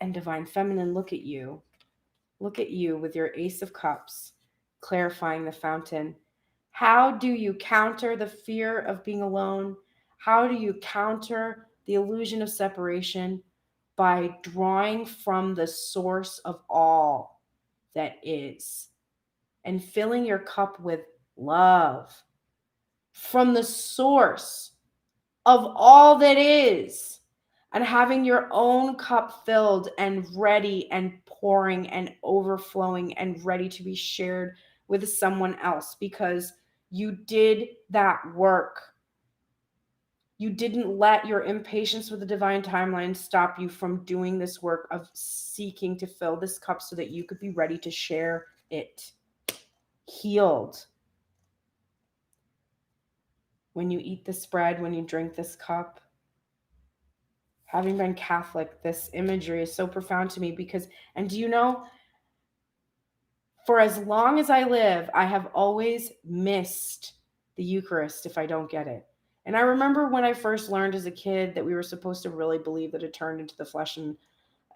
And Divine Feminine, look at you. Look at you with your Ace of Cups, clarifying the fountain. How do you counter the fear of being alone? How do you counter the illusion of separation? By drawing from the source of all that is and filling your cup with love from the source of all that is, and having your own cup filled and ready and pouring and overflowing and ready to be shared with someone else, because you did that work. You didn't let your impatience with the divine timeline stop you from doing this work of seeking to fill this cup so that you could be ready to share it, healed. When you eat this bread, when you drink this cup, having been Catholic, this imagery is so profound to me because, and do you know, for as long as I live, I have always missed the Eucharist if I don't get it. And I remember when I first learned as a kid that we were supposed to really believe that it turned into the flesh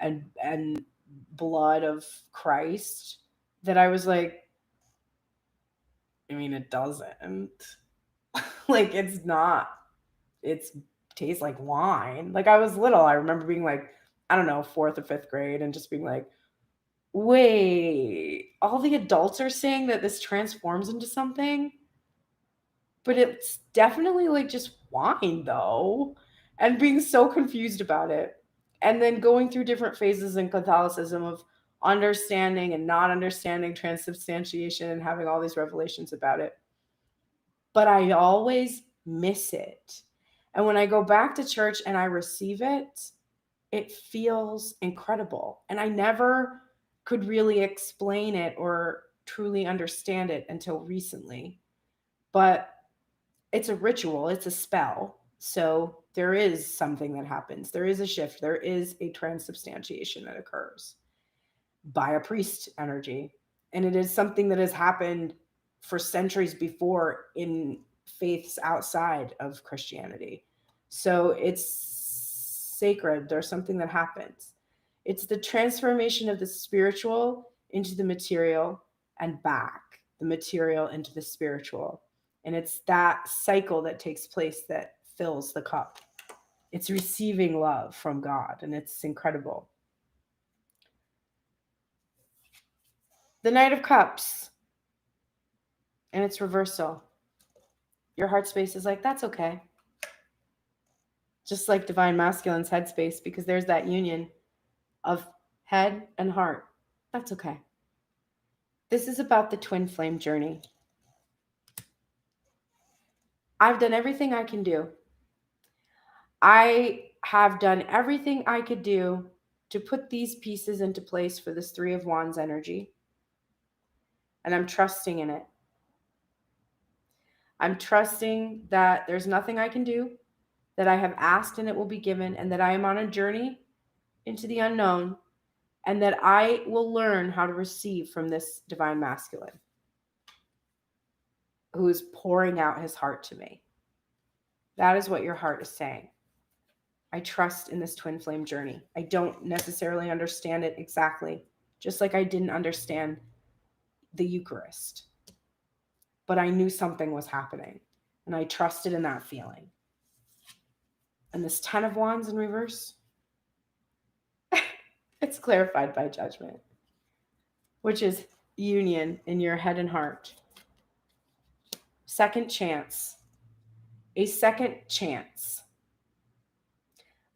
and blood of Christ, that I was like, I mean, it doesn't. Like, it's not. It tastes like wine. Like, I was little. I remember being like, I don't know, 4th or 5th grade and just being like, wait, all the adults are saying that this transforms into something? But it's definitely like just wine though, and being so confused about it. And then going through different phases in Catholicism of understanding and not understanding transubstantiation and having all these revelations about it. But I always miss it. And when I go back to church and I receive it, it feels incredible. And I never could really explain it or truly understand it until recently. But it's a ritual, it's a spell. So there is something that happens. There is a shift. There is a transubstantiation that occurs by a priest energy. And it is something that has happened for centuries before in faiths outside of Christianity. So it's sacred. There's something that happens. It's the transformation of the spiritual into the material and back, the material into the spiritual. And it's that cycle that takes place that fills the cup. It's receiving love from God, and it's incredible. The Knight of Cups and its reversal. Your heart space is like, that's okay. Just like Divine Masculine's headspace, because there's that union of head and heart. That's okay. This is about the twin flame journey. I've done everything I can do. I have done everything I could do to put these pieces into place for this 3 of Wands energy. And I'm trusting in it. I'm trusting that there's nothing I can do, that I have asked and it will be given, and that I am on a journey into the unknown, and that I will learn how to receive from this Divine Masculine who is pouring out his heart to me. That is what your heart is saying. I trust in this twin flame journey. I don't necessarily understand it exactly, just like I didn't understand the Eucharist. But I knew something was happening, and I trusted in that feeling. And this 10 of Wands in reverse, it's clarified by judgment, which is union in your head and heart. Second chance. A second chance.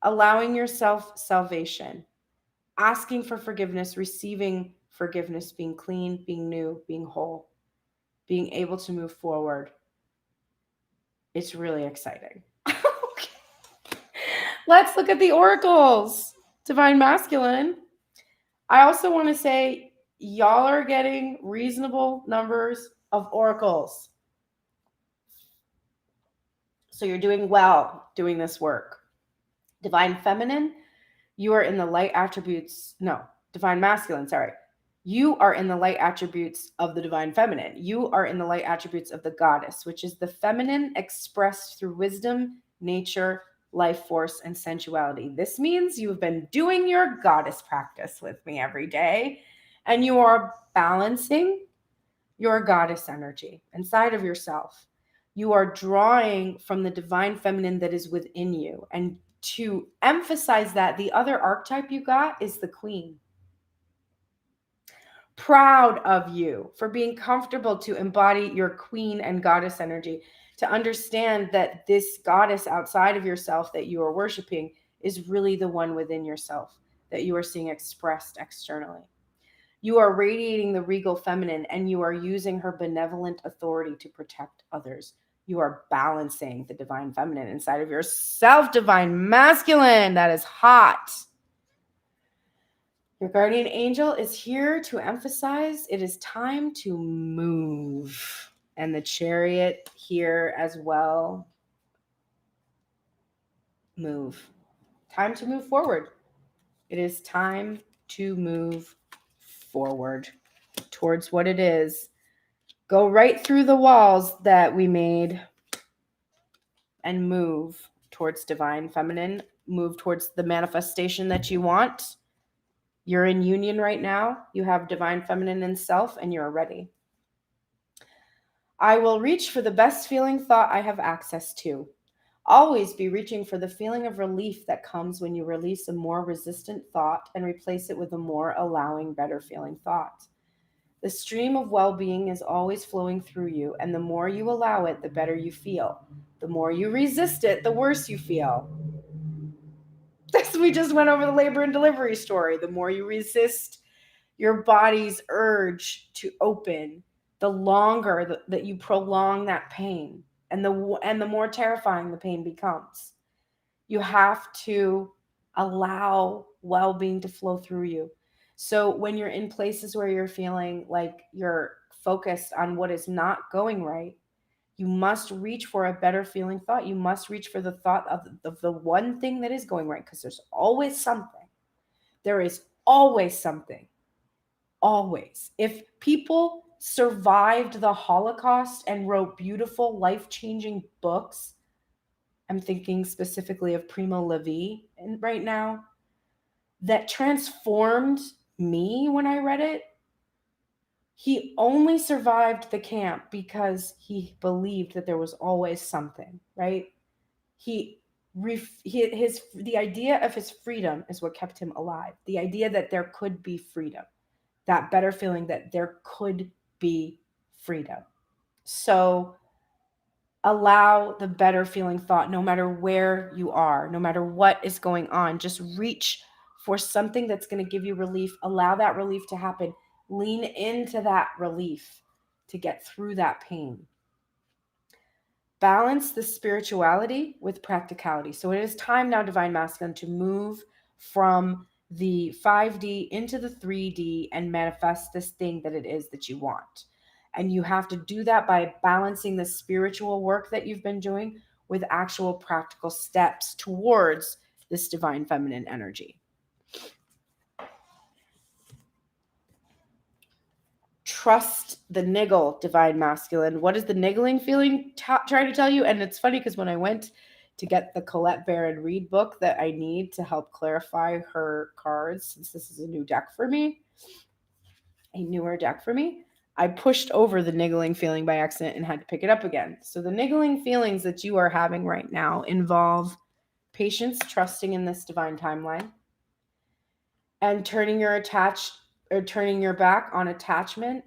Allowing yourself salvation. Asking for forgiveness, receiving forgiveness, being clean, being new, being whole, being able to move forward. It's really exciting. Okay. Let's look at the oracles. Divine Masculine. I also want to say y'all are getting reasonable numbers of oracles. So you're doing well doing this work. Divine feminine, you are in the light attributes. No, divine masculine, sorry. You are in the light attributes of the divine feminine. You are in the light attributes of the goddess, which is the feminine expressed through wisdom, nature, life force, and sensuality. This means you've been doing your goddess practice with me every day, and you are balancing your goddess energy inside of yourself. You are drawing from the divine feminine that is within you. And to emphasize that, the other archetype you got is the queen. Proud of you for being comfortable to embody your queen and goddess energy, to understand that this goddess outside of yourself that you are worshiping is really the one within yourself that you are seeing expressed externally. You are radiating the regal feminine, and you are using her benevolent authority to protect others. You are balancing the divine feminine inside of yourself, divine masculine. That is hot. Your guardian angel is here to emphasize it is time to move. And the chariot here as well. Move. Time to move forward. It is time to move forward towards what it is. Go right through the walls that we made and move towards divine feminine. Move towards the manifestation that you want. You're in union right now. You have divine feminine in self, and you're ready. I will reach for the best feeling thought I have access to. Always be reaching for the feeling of relief that comes when you release a more resistant thought and replace it with a more allowing, better feeling thought. The stream of well-being is always flowing through you, and the more you allow it, the better you feel. The more you resist it, the worse you feel. We just went over the labor and delivery story. The more you resist your body's urge to open, the longer that you prolong that pain, and the more terrifying the pain becomes. You have to allow well-being to flow through you. So when you're in places where you're feeling like you're focused on what is not going right, you must reach for a better feeling thought. You must reach for the thought of the one thing that is going right, because there's always something. There is always something. Always. If people survived the Holocaust and wrote beautiful, life-changing books, I'm thinking specifically of Primo Levi right now, that transformed me when I read it. He only survived the camp because he believed that there was always something, right? The idea of his freedom is what kept him alive. The idea that there could be freedom, that better feeling that there could be freedom. So allow the better feeling thought, no matter where you are, no matter what is going on. Just reach for something that's going to give you relief. Allow that relief to happen. Lean into that relief to get through that pain. Balance the spirituality with practicality. So it is time now, divine masculine, to move from the 5D into the 3D and manifest this thing that it is that you want. And you have to do that by balancing the spiritual work that you've been doing with actual practical steps towards this divine feminine energy. Trust the niggle, divine masculine. What is the niggling feeling trying to tell you? And it's funny because when I went to get the Colette Baron Reed book that I need to help clarify her cards, since this is a new deck for me, a newer deck for me, I pushed over the niggling feeling by accident and had to pick it up again. So the niggling feelings that you are having right now involve patience, trusting in this divine timeline, and turning your back on attachment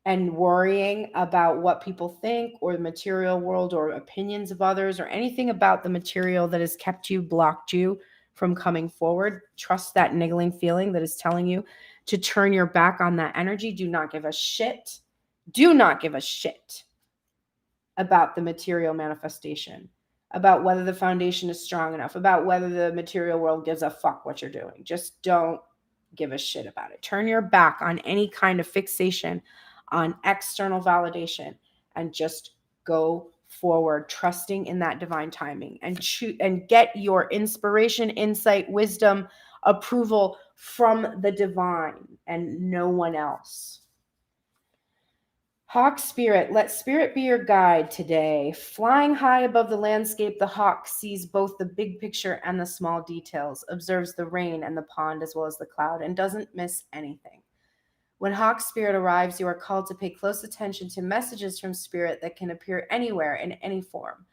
and worrying about what people think or the material world or opinions of others or anything about the material that has kept you, blocked you from coming forward. Trust that niggling feeling that is telling you to turn your back on that energy. Do not give a shit. Do not give a shit about the material manifestation, about whether the foundation is strong enough, about whether the material world gives a fuck what you're doing. Just don't give a shit about it. Turn your back on any kind of fixation on external validation and just go forward, trusting in that divine timing, and get your inspiration, insight, wisdom, approval from the divine and no one else. Hawk spirit, let spirit be your guide today. Flying high above the landscape, the hawk sees both the big picture and the small details, observes the rain and the pond as well as the cloud, and doesn't miss anything. When hawk spirit arrives, you are called to pay close attention to messages from spirit that can appear anywhere in any form.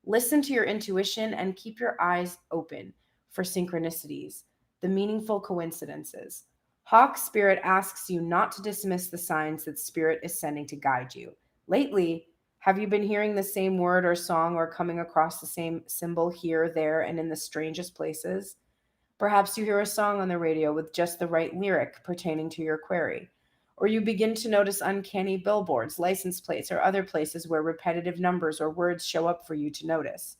Listen to your intuition and keep your eyes open for synchronicities, the meaningful coincidences. Hawk spirit asks you not to dismiss the signs that spirit is sending to guide you. Lately, have you been hearing the same word or song or coming across the same symbol here, there, and in the strangest places? Perhaps you hear a song on the radio with just the right lyric pertaining to your query. Or you begin to notice uncanny billboards, license plates, or other places where repetitive numbers or words show up for you to notice.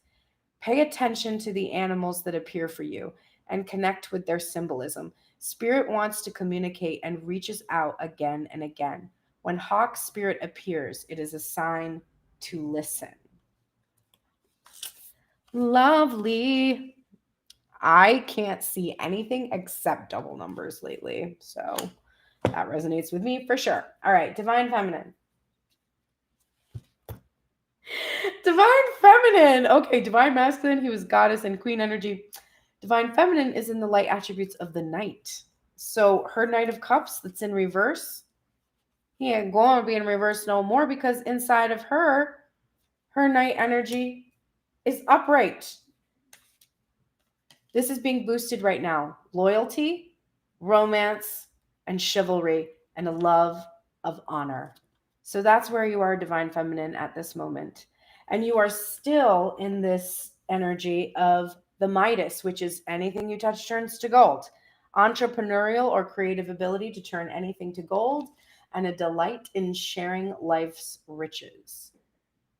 Pay attention to the animals that appear for you and connect with their symbolism. Spirit wants to communicate and reaches out again and again. When hawk spirit appears, it is a sign to listen. Lovely. I can't see anything except double numbers lately, so that resonates with me for sure. All right, divine feminine. Divine feminine. Okay, divine masculine, he was goddess and queen energy. Divine feminine is in the light attributes of the knight. So her knight of cups that's in reverse, he ain't going to be in reverse no more, because inside of her knight energy is upright. This is being boosted right now. Loyalty, romance, and chivalry, and a love of honor. So that's where you are, divine feminine, at this moment. And you are still in this energy of the Midas, which is anything you touch turns to gold. Entrepreneurial or creative ability to turn anything to gold, and a delight in sharing life's riches.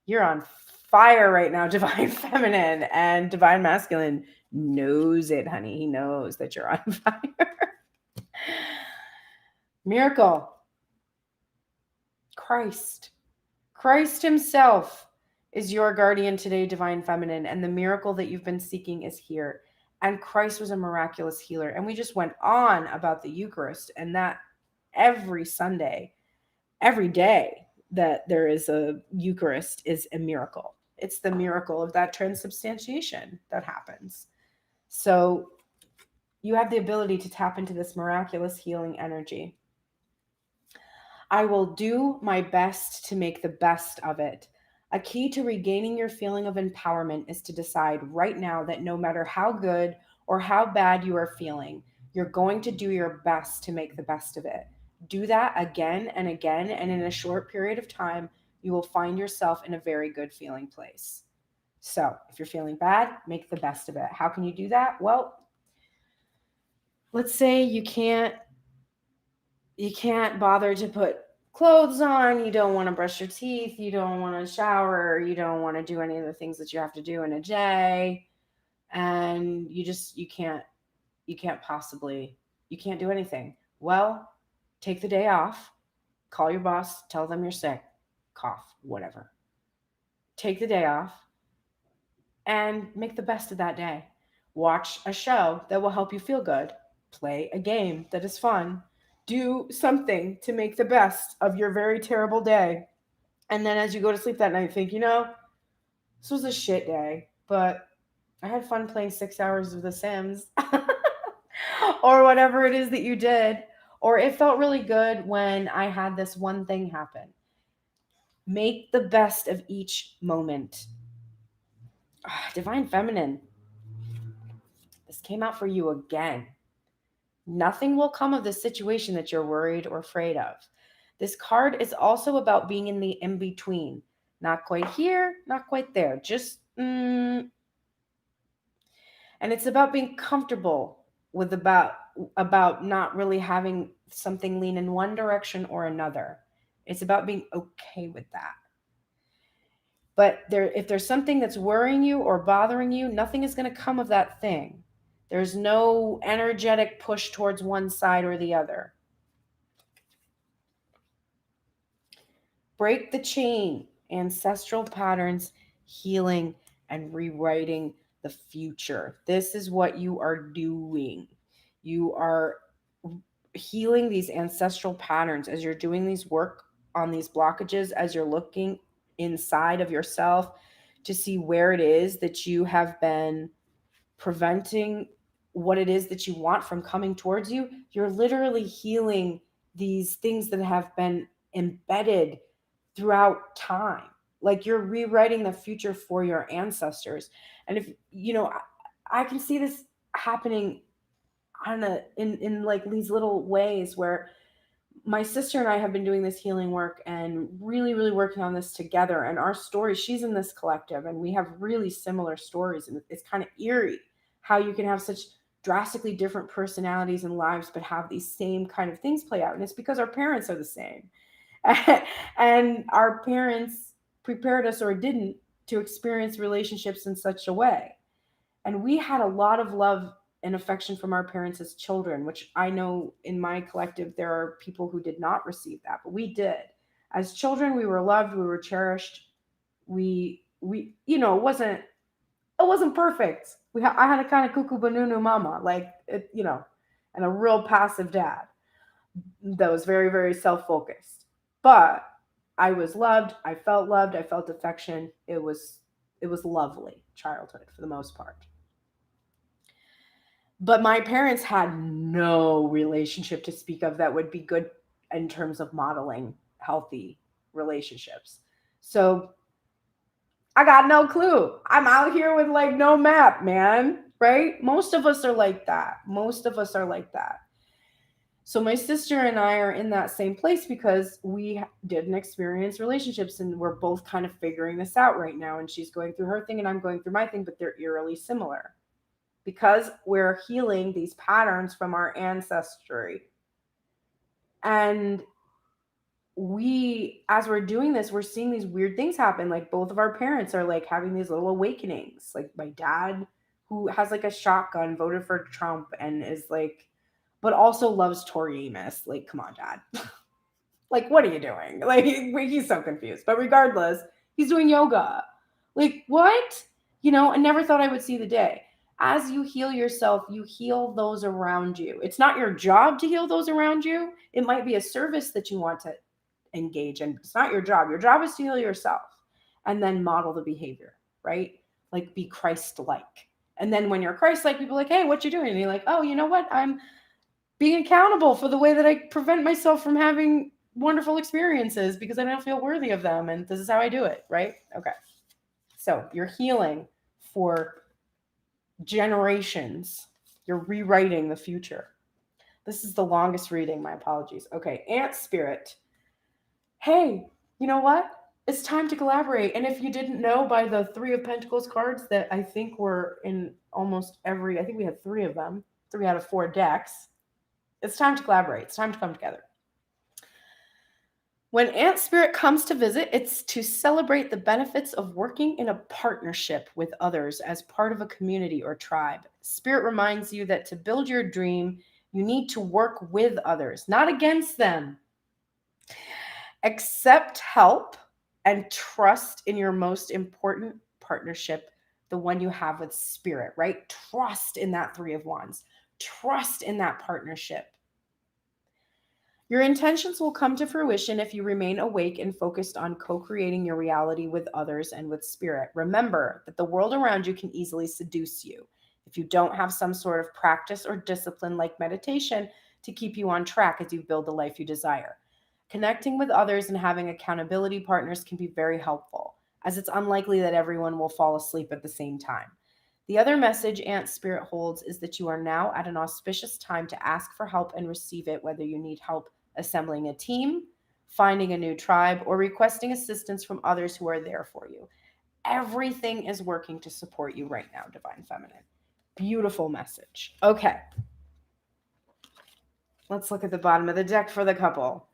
You're on fire right now, divine feminine, and divine masculine knows it, honey. He knows that you're on fire. Miracle. Christ himself is your guardian today, divine feminine, and the miracle that you've been seeking is here. And Christ was a miraculous healer. And we just went on about the Eucharist, and that every Sunday, every day that there is a Eucharist is a miracle. It's the miracle of that transubstantiation that happens. So you have the ability to tap into this miraculous healing energy. I will do my best to make the best of it. A key to regaining your feeling of empowerment is to decide right now that no matter how good or how bad you are feeling, you're going to do your best to make the best of it. Do that again and again, and in a short period of time, you will find yourself in a very good feeling place. So if you're feeling bad, make the best of it. How can you do that? Well, let's say you can't bother to put clothes on, you don't want to brush your teeth, you don't want to shower, you don't want to do any of the things that you have to do in a day, and you can't do anything. Well, take the day off, call your boss, tell them you're sick, cough, whatever. Take the day off and make the best of that day. Watch a show that will help you feel good. Play a game that is fun. Do something to make the best of your very terrible day. And then as you go to sleep that night, think, this was a shit day, but I had fun playing 6 hours of The Sims or whatever it is that you did. Or it felt really good when I had this one thing happen. Make the best of each moment. Divine feminine. This came out for you again. Nothing will come of this situation that you're worried or afraid of. This card is also about being in the in-between. Not quite here, not quite there. Just, and it's about being comfortable with about not really having something lean in one direction or another. It's about being okay with that. But if there's something that's worrying you or bothering you, nothing is going to come of that thing. There's no energetic push towards one side or the other. Break the chain, ancestral patterns, healing, and rewriting the future. This is what you are doing. You are healing these ancestral patterns as you're doing these work on these blockages, as you're looking inside of yourself to see where it is that you have been preventing what it is that you want from coming towards you. You're literally healing these things that have been embedded throughout time. Like you're rewriting the future for your ancestors. And if you know, I can see this happening on in like these little ways where my sister and I have been doing this healing work and really, really working on this together. And our story, she's in this collective, and we have really similar stories. And it's kind of eerie how you can have such drastically different personalities and lives, but have these same kind of things play out. And it's because our parents are the same. And our parents prepared us or didn't to experience relationships in such a way. And we had a lot of love and affection from our parents as children, which I know in my collective there are people who did not receive that, but we did. As children, we were loved, we were cherished. We it wasn't perfect. I had a kind of cuckoo banunu mama, like it, and a real passive dad that was very, very self focused. But I was loved, I felt affection. It was lovely childhood for the most part. But my parents had no relationship to speak of that would be good in terms of modeling healthy relationships. So I got no clue. I'm out here with like no map, man. Right? Most of us are like that. Most of us are like that. So my sister and I are in that same place because we didn't experience relationships, and we're both kind of figuring this out right now. And she's going through her thing and I'm going through my thing, but they're eerily similar because we're healing these patterns from our ancestry. And as we're doing this, we're seeing these weird things happen. Like both of our parents are like having these little awakenings. Like my dad, who has like a shotgun, voted for Trump and is like, but also loves Tori Amos. Like, come on, dad. Like, what are you doing? Like, he's so confused. But regardless, he's doing yoga. Like, what? I never thought I would see the day. As you heal yourself, you heal those around you. It's not your job to heal those around you. It might be a service that you want to engage in. It's not your job. Your job is to heal yourself and then model the behavior, right? Like, be Christ like. And then when you're Christ like, people are like, hey, what you doing? And you're like, oh, you know what? I'm being accountable for the way that I prevent myself from having wonderful experiences because I don't feel worthy of them. And this is how I do it, right? Okay. So you're healing for generations. You're rewriting the future. This is the longest reading. My apologies. Okay. Ant Spirit. Hey, you know what? It's time to collaborate. And if you didn't know by the Three of Pentacles cards that I think were in almost I think we had three of them, 3 out of 4 decks. It's time to collaborate. It's time to come together. When Ant Spirit comes to visit, it's to celebrate the benefits of working in a partnership with others as part of a community or tribe. Spirit reminds you that to build your dream, you need to work with others, not against them. Accept help and trust in your most important partnership, the one you have with Spirit, right? Trust in that Three of Wands. Trust in that partnership. Your intentions will come to fruition if you remain awake and focused on co-creating your reality with others and with Spirit. Remember that the world around you can easily seduce you if you don't have some sort of practice or discipline like meditation to keep you on track as you build the life you desire. Connecting with others and having accountability partners can be very helpful, as it's unlikely that everyone will fall asleep at the same time. The other message Ant Spirit holds is that you are now at an auspicious time to ask for help and receive it, whether you need help assembling a team, finding a new tribe, or requesting assistance from others who are there for you. Everything is working to support you right now, Divine Feminine. Beautiful message. Okay. Let's look at the bottom of the deck for the couple.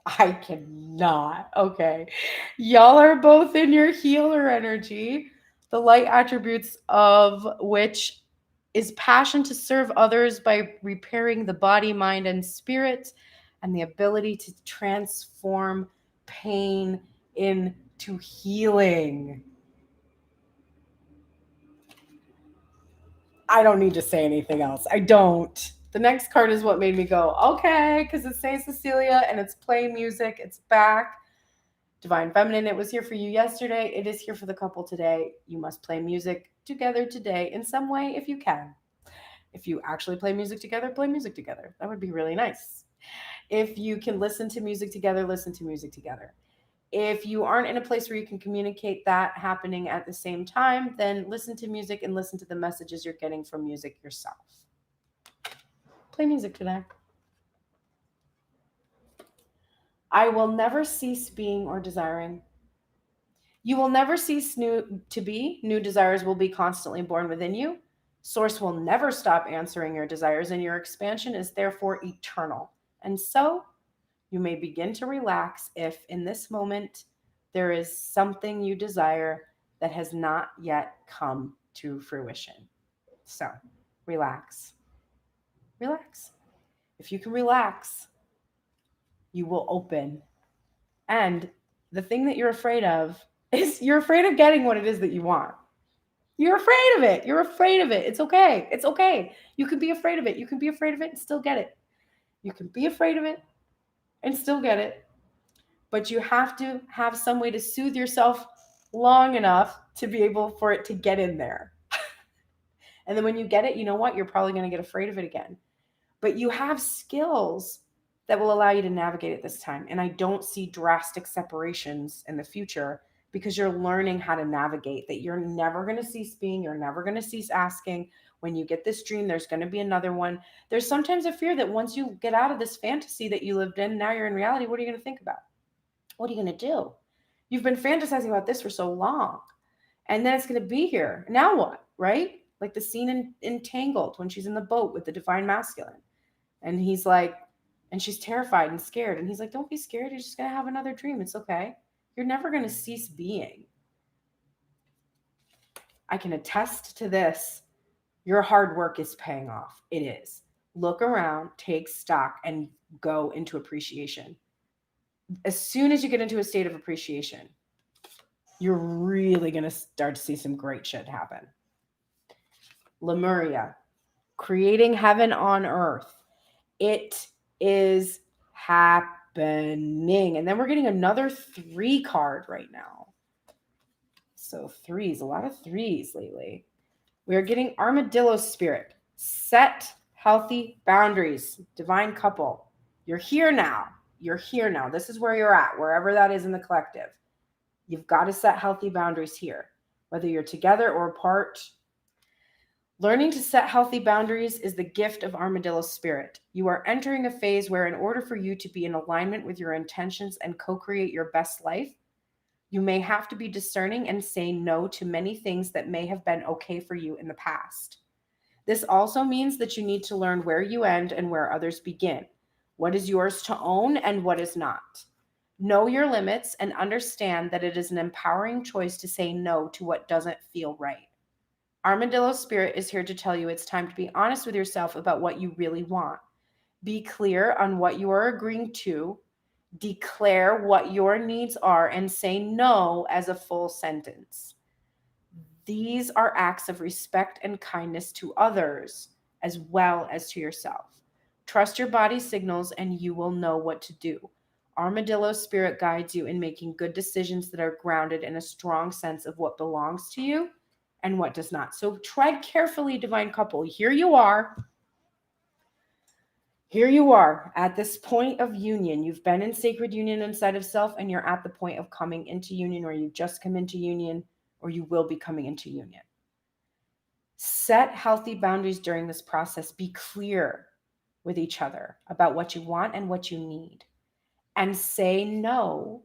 I cannot. Okay. Y'all are both in your healer energy. The light attributes of which is passion to serve others by repairing the body, mind, and spirit, and the ability to transform pain into healing. I don't need to say anything else. I don't. The next card is what made me go, okay, because it's St. Cecilia and it's playing music. It's back. Divine Feminine, it was here for you yesterday. It is here for the couple today. You must play music together today in some way if you can. If you actually play music together, play music together. That would be really nice. If you can listen to music together, listen to music together. If you aren't in a place where you can communicate that happening at the same time, then listen to music and listen to the messages you're getting from music yourself. Play music today. I will never cease being or desiring. You will never cease to be. New desires will be constantly born within you. Source will never stop answering your desires, and your expansion is therefore eternal. And so you may begin to relax if in this moment there is something you desire that has not yet come to fruition. So relax. Relax. If you can relax, you will open. And the thing that you're afraid of is you're afraid of getting what it is that you want. You're afraid of it. You're afraid of it. It's okay. It's okay. You can be afraid of it. You can be afraid of it and still get it. You can be afraid of it and still get it. But you have to have some way to soothe yourself long enough to be able for it to get in there. And then when you get it, you know what? You're probably going to get afraid of it again. But you have skills that will allow you to navigate it this time. And I don't see drastic separations in the future because you're learning how to navigate that. You're never going to cease being, you're never going to cease asking. When you get this dream, there's going to be another one. There's sometimes a fear that once you get out of this fantasy that you lived in, now you're in reality, what are you going to think about? What are you going to do? You've been fantasizing about this for so long. And then it's going to be here. Now what? Right? Like the scene in Entangled when she's in the boat with the divine masculine. And he's like, and she's terrified and scared. And he's like, don't be scared. You're just going to have another dream. It's okay. You're never going to cease being. I can attest to this. Your hard work is paying off. It is. Look around, take stock, and go into appreciation. As soon as you get into a state of appreciation, you're really going to start to see some great shit happen. Lemuria, creating heaven on earth. It is happening. And then we're getting another 3 card right now. So threes, a lot of threes lately. We are getting Armadillo Spirit. Set healthy boundaries. Divine couple. You're here now. You're here now. This is where you're at, wherever that is in the collective. You've got to set healthy boundaries here, whether you're together or apart. Learning to set healthy boundaries is the gift of Armadillo Spirit. You are entering a phase where, in order for you to be in alignment with your intentions and co-create your best life, you may have to be discerning and say no to many things that may have been okay for you in the past. This also means that you need to learn where you end and where others begin, what is yours to own and what is not. Know your limits and understand that it is an empowering choice to say no to what doesn't feel right. Armadillo Spirit is here to tell you it's time to be honest with yourself about what you really want. Be clear on what you are agreeing to, declare what your needs are, and say no as a full sentence. These are acts of respect and kindness to others as well as to yourself. Trust your body signals and you will know what to do. Armadillo Spirit guides you in making good decisions that are grounded in a strong sense of what belongs to you and what does not. So tread carefully, divine couple. Here you are. Here you are at this point of union. You've been in sacred union inside of self, and you're at the point of coming into union, or you've just come into union, or you will be coming into union. Set healthy boundaries during this process. Be clear with each other about what you want and what you need. And say no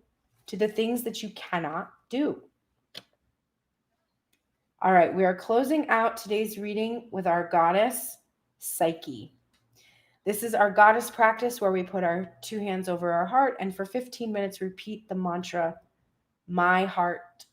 to the things that you cannot do. All right, we are closing out today's reading with our goddess, Psyche. This is our goddess practice where we put our 2 hands over our heart and for 15 minutes repeat the mantra, my heart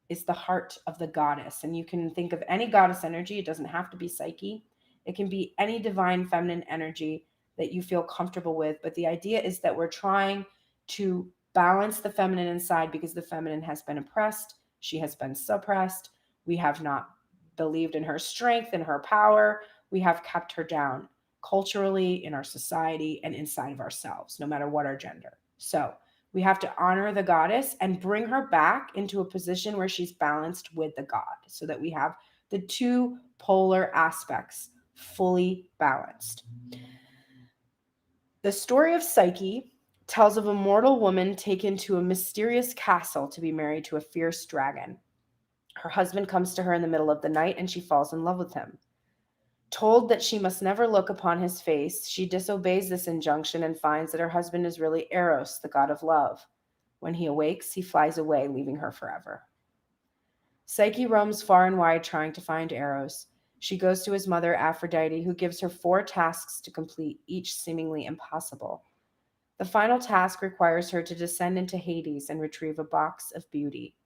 is the heart of the goddess. And you can think of any goddess energy. It doesn't have to be Psyche. It can be any divine feminine energy that you feel comfortable with. But the idea is that we're trying to balance the feminine inside because the feminine has been oppressed. She has been suppressed. We have not believed in her strength and her power. We have kept her down culturally, in our society, and inside of ourselves, no matter what our gender. So we have to honor the goddess and bring her back into a position where she's balanced with the god so that we have the two polar aspects fully balanced. The story of Psyche tells of a mortal woman taken to a mysterious castle to be married to a fierce dragon. Her husband comes to her in the middle of the night and she falls in love with him. Told that she must never look upon his face, she disobeys this injunction and finds that her husband is really Eros, the god of love. When he awakes, he flies away, leaving her forever. Psyche roams far and wide trying to find Eros. She goes to his mother, Aphrodite, who gives her 4 tasks to complete, each seemingly impossible. The final task requires her to descend into Hades and retrieve a box of beauty.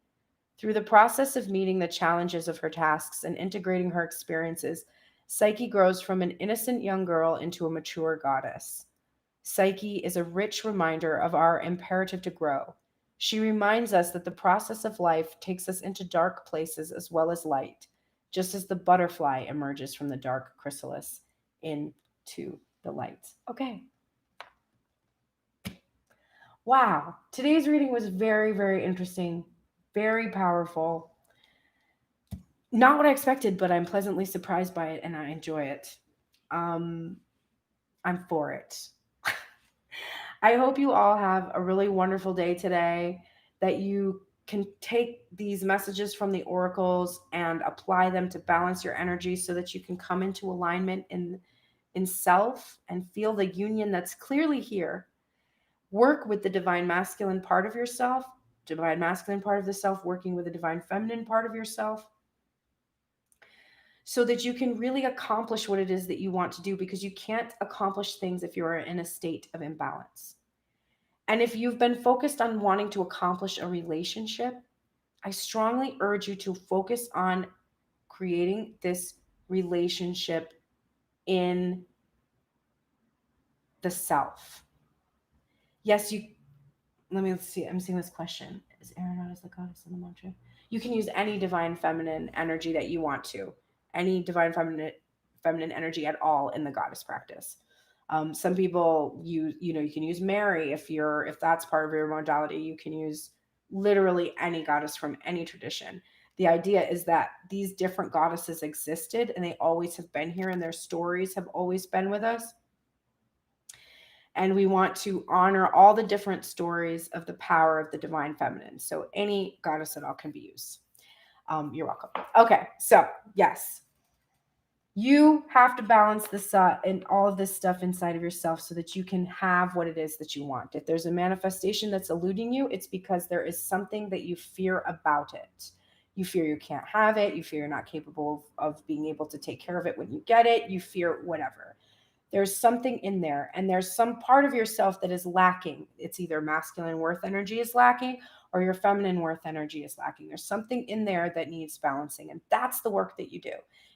Through the process of meeting the challenges of her tasks and integrating her experiences, Psyche grows from an innocent young girl into a mature goddess. Psyche is a rich reminder of our imperative to grow. She reminds us that the process of life takes us into dark places as well as light, just as the butterfly emerges from the dark chrysalis into the light. Okay. Wow. Today's reading was very, very interesting, very powerful. Not what I expected, but I'm pleasantly surprised by it and I enjoy it. I'm for it. I hope you all have a really wonderful day today, that you can take these messages from the oracles and apply them to balance your energy so that you can come into alignment in self and feel the union that's clearly here. Work with the divine masculine part of yourself, divine masculine part of the self, working with the divine feminine part of yourself, so that you can really accomplish what it is that you want to do, because you can't accomplish things if you're in a state of imbalance. And if you've been focused on wanting to accomplish a relationship, I strongly urge you to focus on creating this relationship in the self. Yes, let me see. I'm seeing this question. Is Aeronaut the goddess in the mantra? You can use any divine feminine energy that you want to, any divine feminine energy at all in the goddess practice. Some people you can use Mary if that's part of your modality. You can use literally any goddess from any tradition. The idea is that these different goddesses existed and they always have been here, and their stories have always been with us. And we want to honor all the different stories of the power of the divine feminine. So any goddess at all can be used. You're welcome. Okay, so yes, you have to balance this and all of this stuff inside of yourself so that you can have what it is that you want. If there's a manifestation that's eluding you, it's because there is something that you fear about it. You fear you can't have it. You fear you're not capable of being able to take care of it when you get it. You fear whatever. There's something in there, and there's some part of yourself that is lacking. It's either masculine worth energy is lacking or your feminine worth energy is lacking. There's something in there that needs balancing, and that's the work that you do.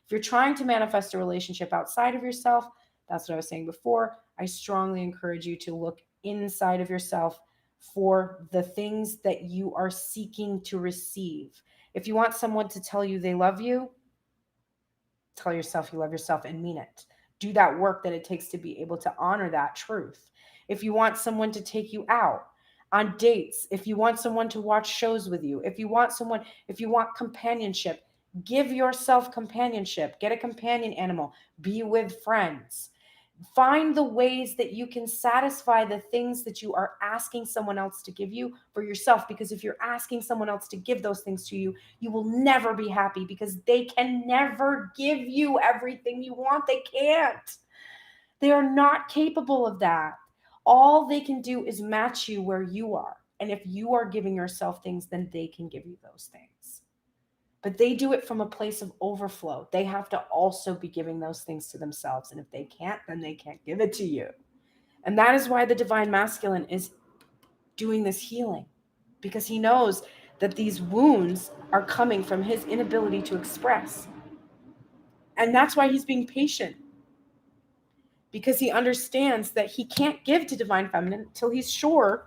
If you're trying to manifest a relationship outside of yourself, that's what I was saying before, I strongly encourage you to look inside of yourself for the things that you are seeking to receive. If you want someone to tell you they love you, tell yourself you love yourself and mean it. Do that work that it takes to be able to honor that truth. If you want someone to take you out on dates, if you want someone to watch shows with you, if you want companionship, give yourself companionship. Get a companion animal. Be with friends. Find the ways that you can satisfy the things that you are asking someone else to give you for yourself. Because if you're asking someone else to give those things to you, you will never be happy, because they can never give you everything you want. They can't. They are not capable of that. All they can do is match you where you are. And if you are giving yourself things, then they can give you those things. But they do it from a place of overflow. They have to also be giving those things to themselves. And if they can't, then they can't give it to you. And that is why the divine masculine is doing this healing, because he knows that these wounds are coming from his inability to express. And that's why he's being patient, because he understands that he can't give to divine feminine till he's sure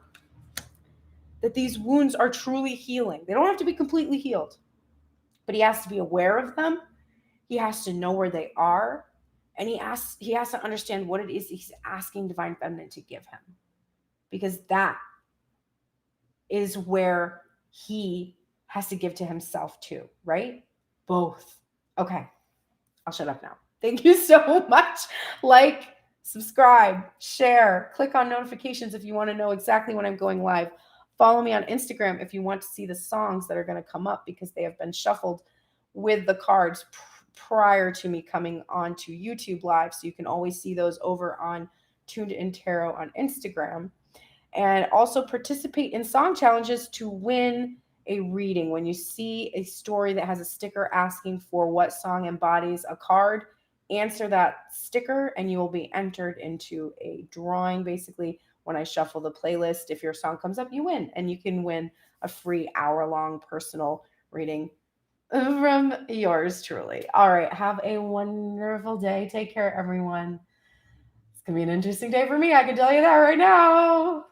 that these wounds are truly healing. They don't have to be completely healed, but he has to be aware of them. He has to know where they are, and he has to understand what it is he's asking divine feminine to give him, because that is where he has to give to himself too, right? Both. Okay, I'll shut up now. Thank you so much. Like, subscribe, share, click on notifications if you want to know exactly when I'm going live. Follow me on Instagram if you want to see the songs that are going to come up, because they have been shuffled with the cards prior to me coming onto YouTube Live. So you can always see those over on Tuned In Tarot on Instagram. And also participate in song challenges to win a reading. When you see a story that has a sticker asking for what song embodies a card, answer that sticker and you will be entered into a drawing. Basically, when I shuffle the playlist, if your song comes up, you win, and you can win a free hour-long personal reading from yours truly. All right, have a wonderful day. Take care, everyone. It's gonna be an interesting day for me, I can tell you that right now.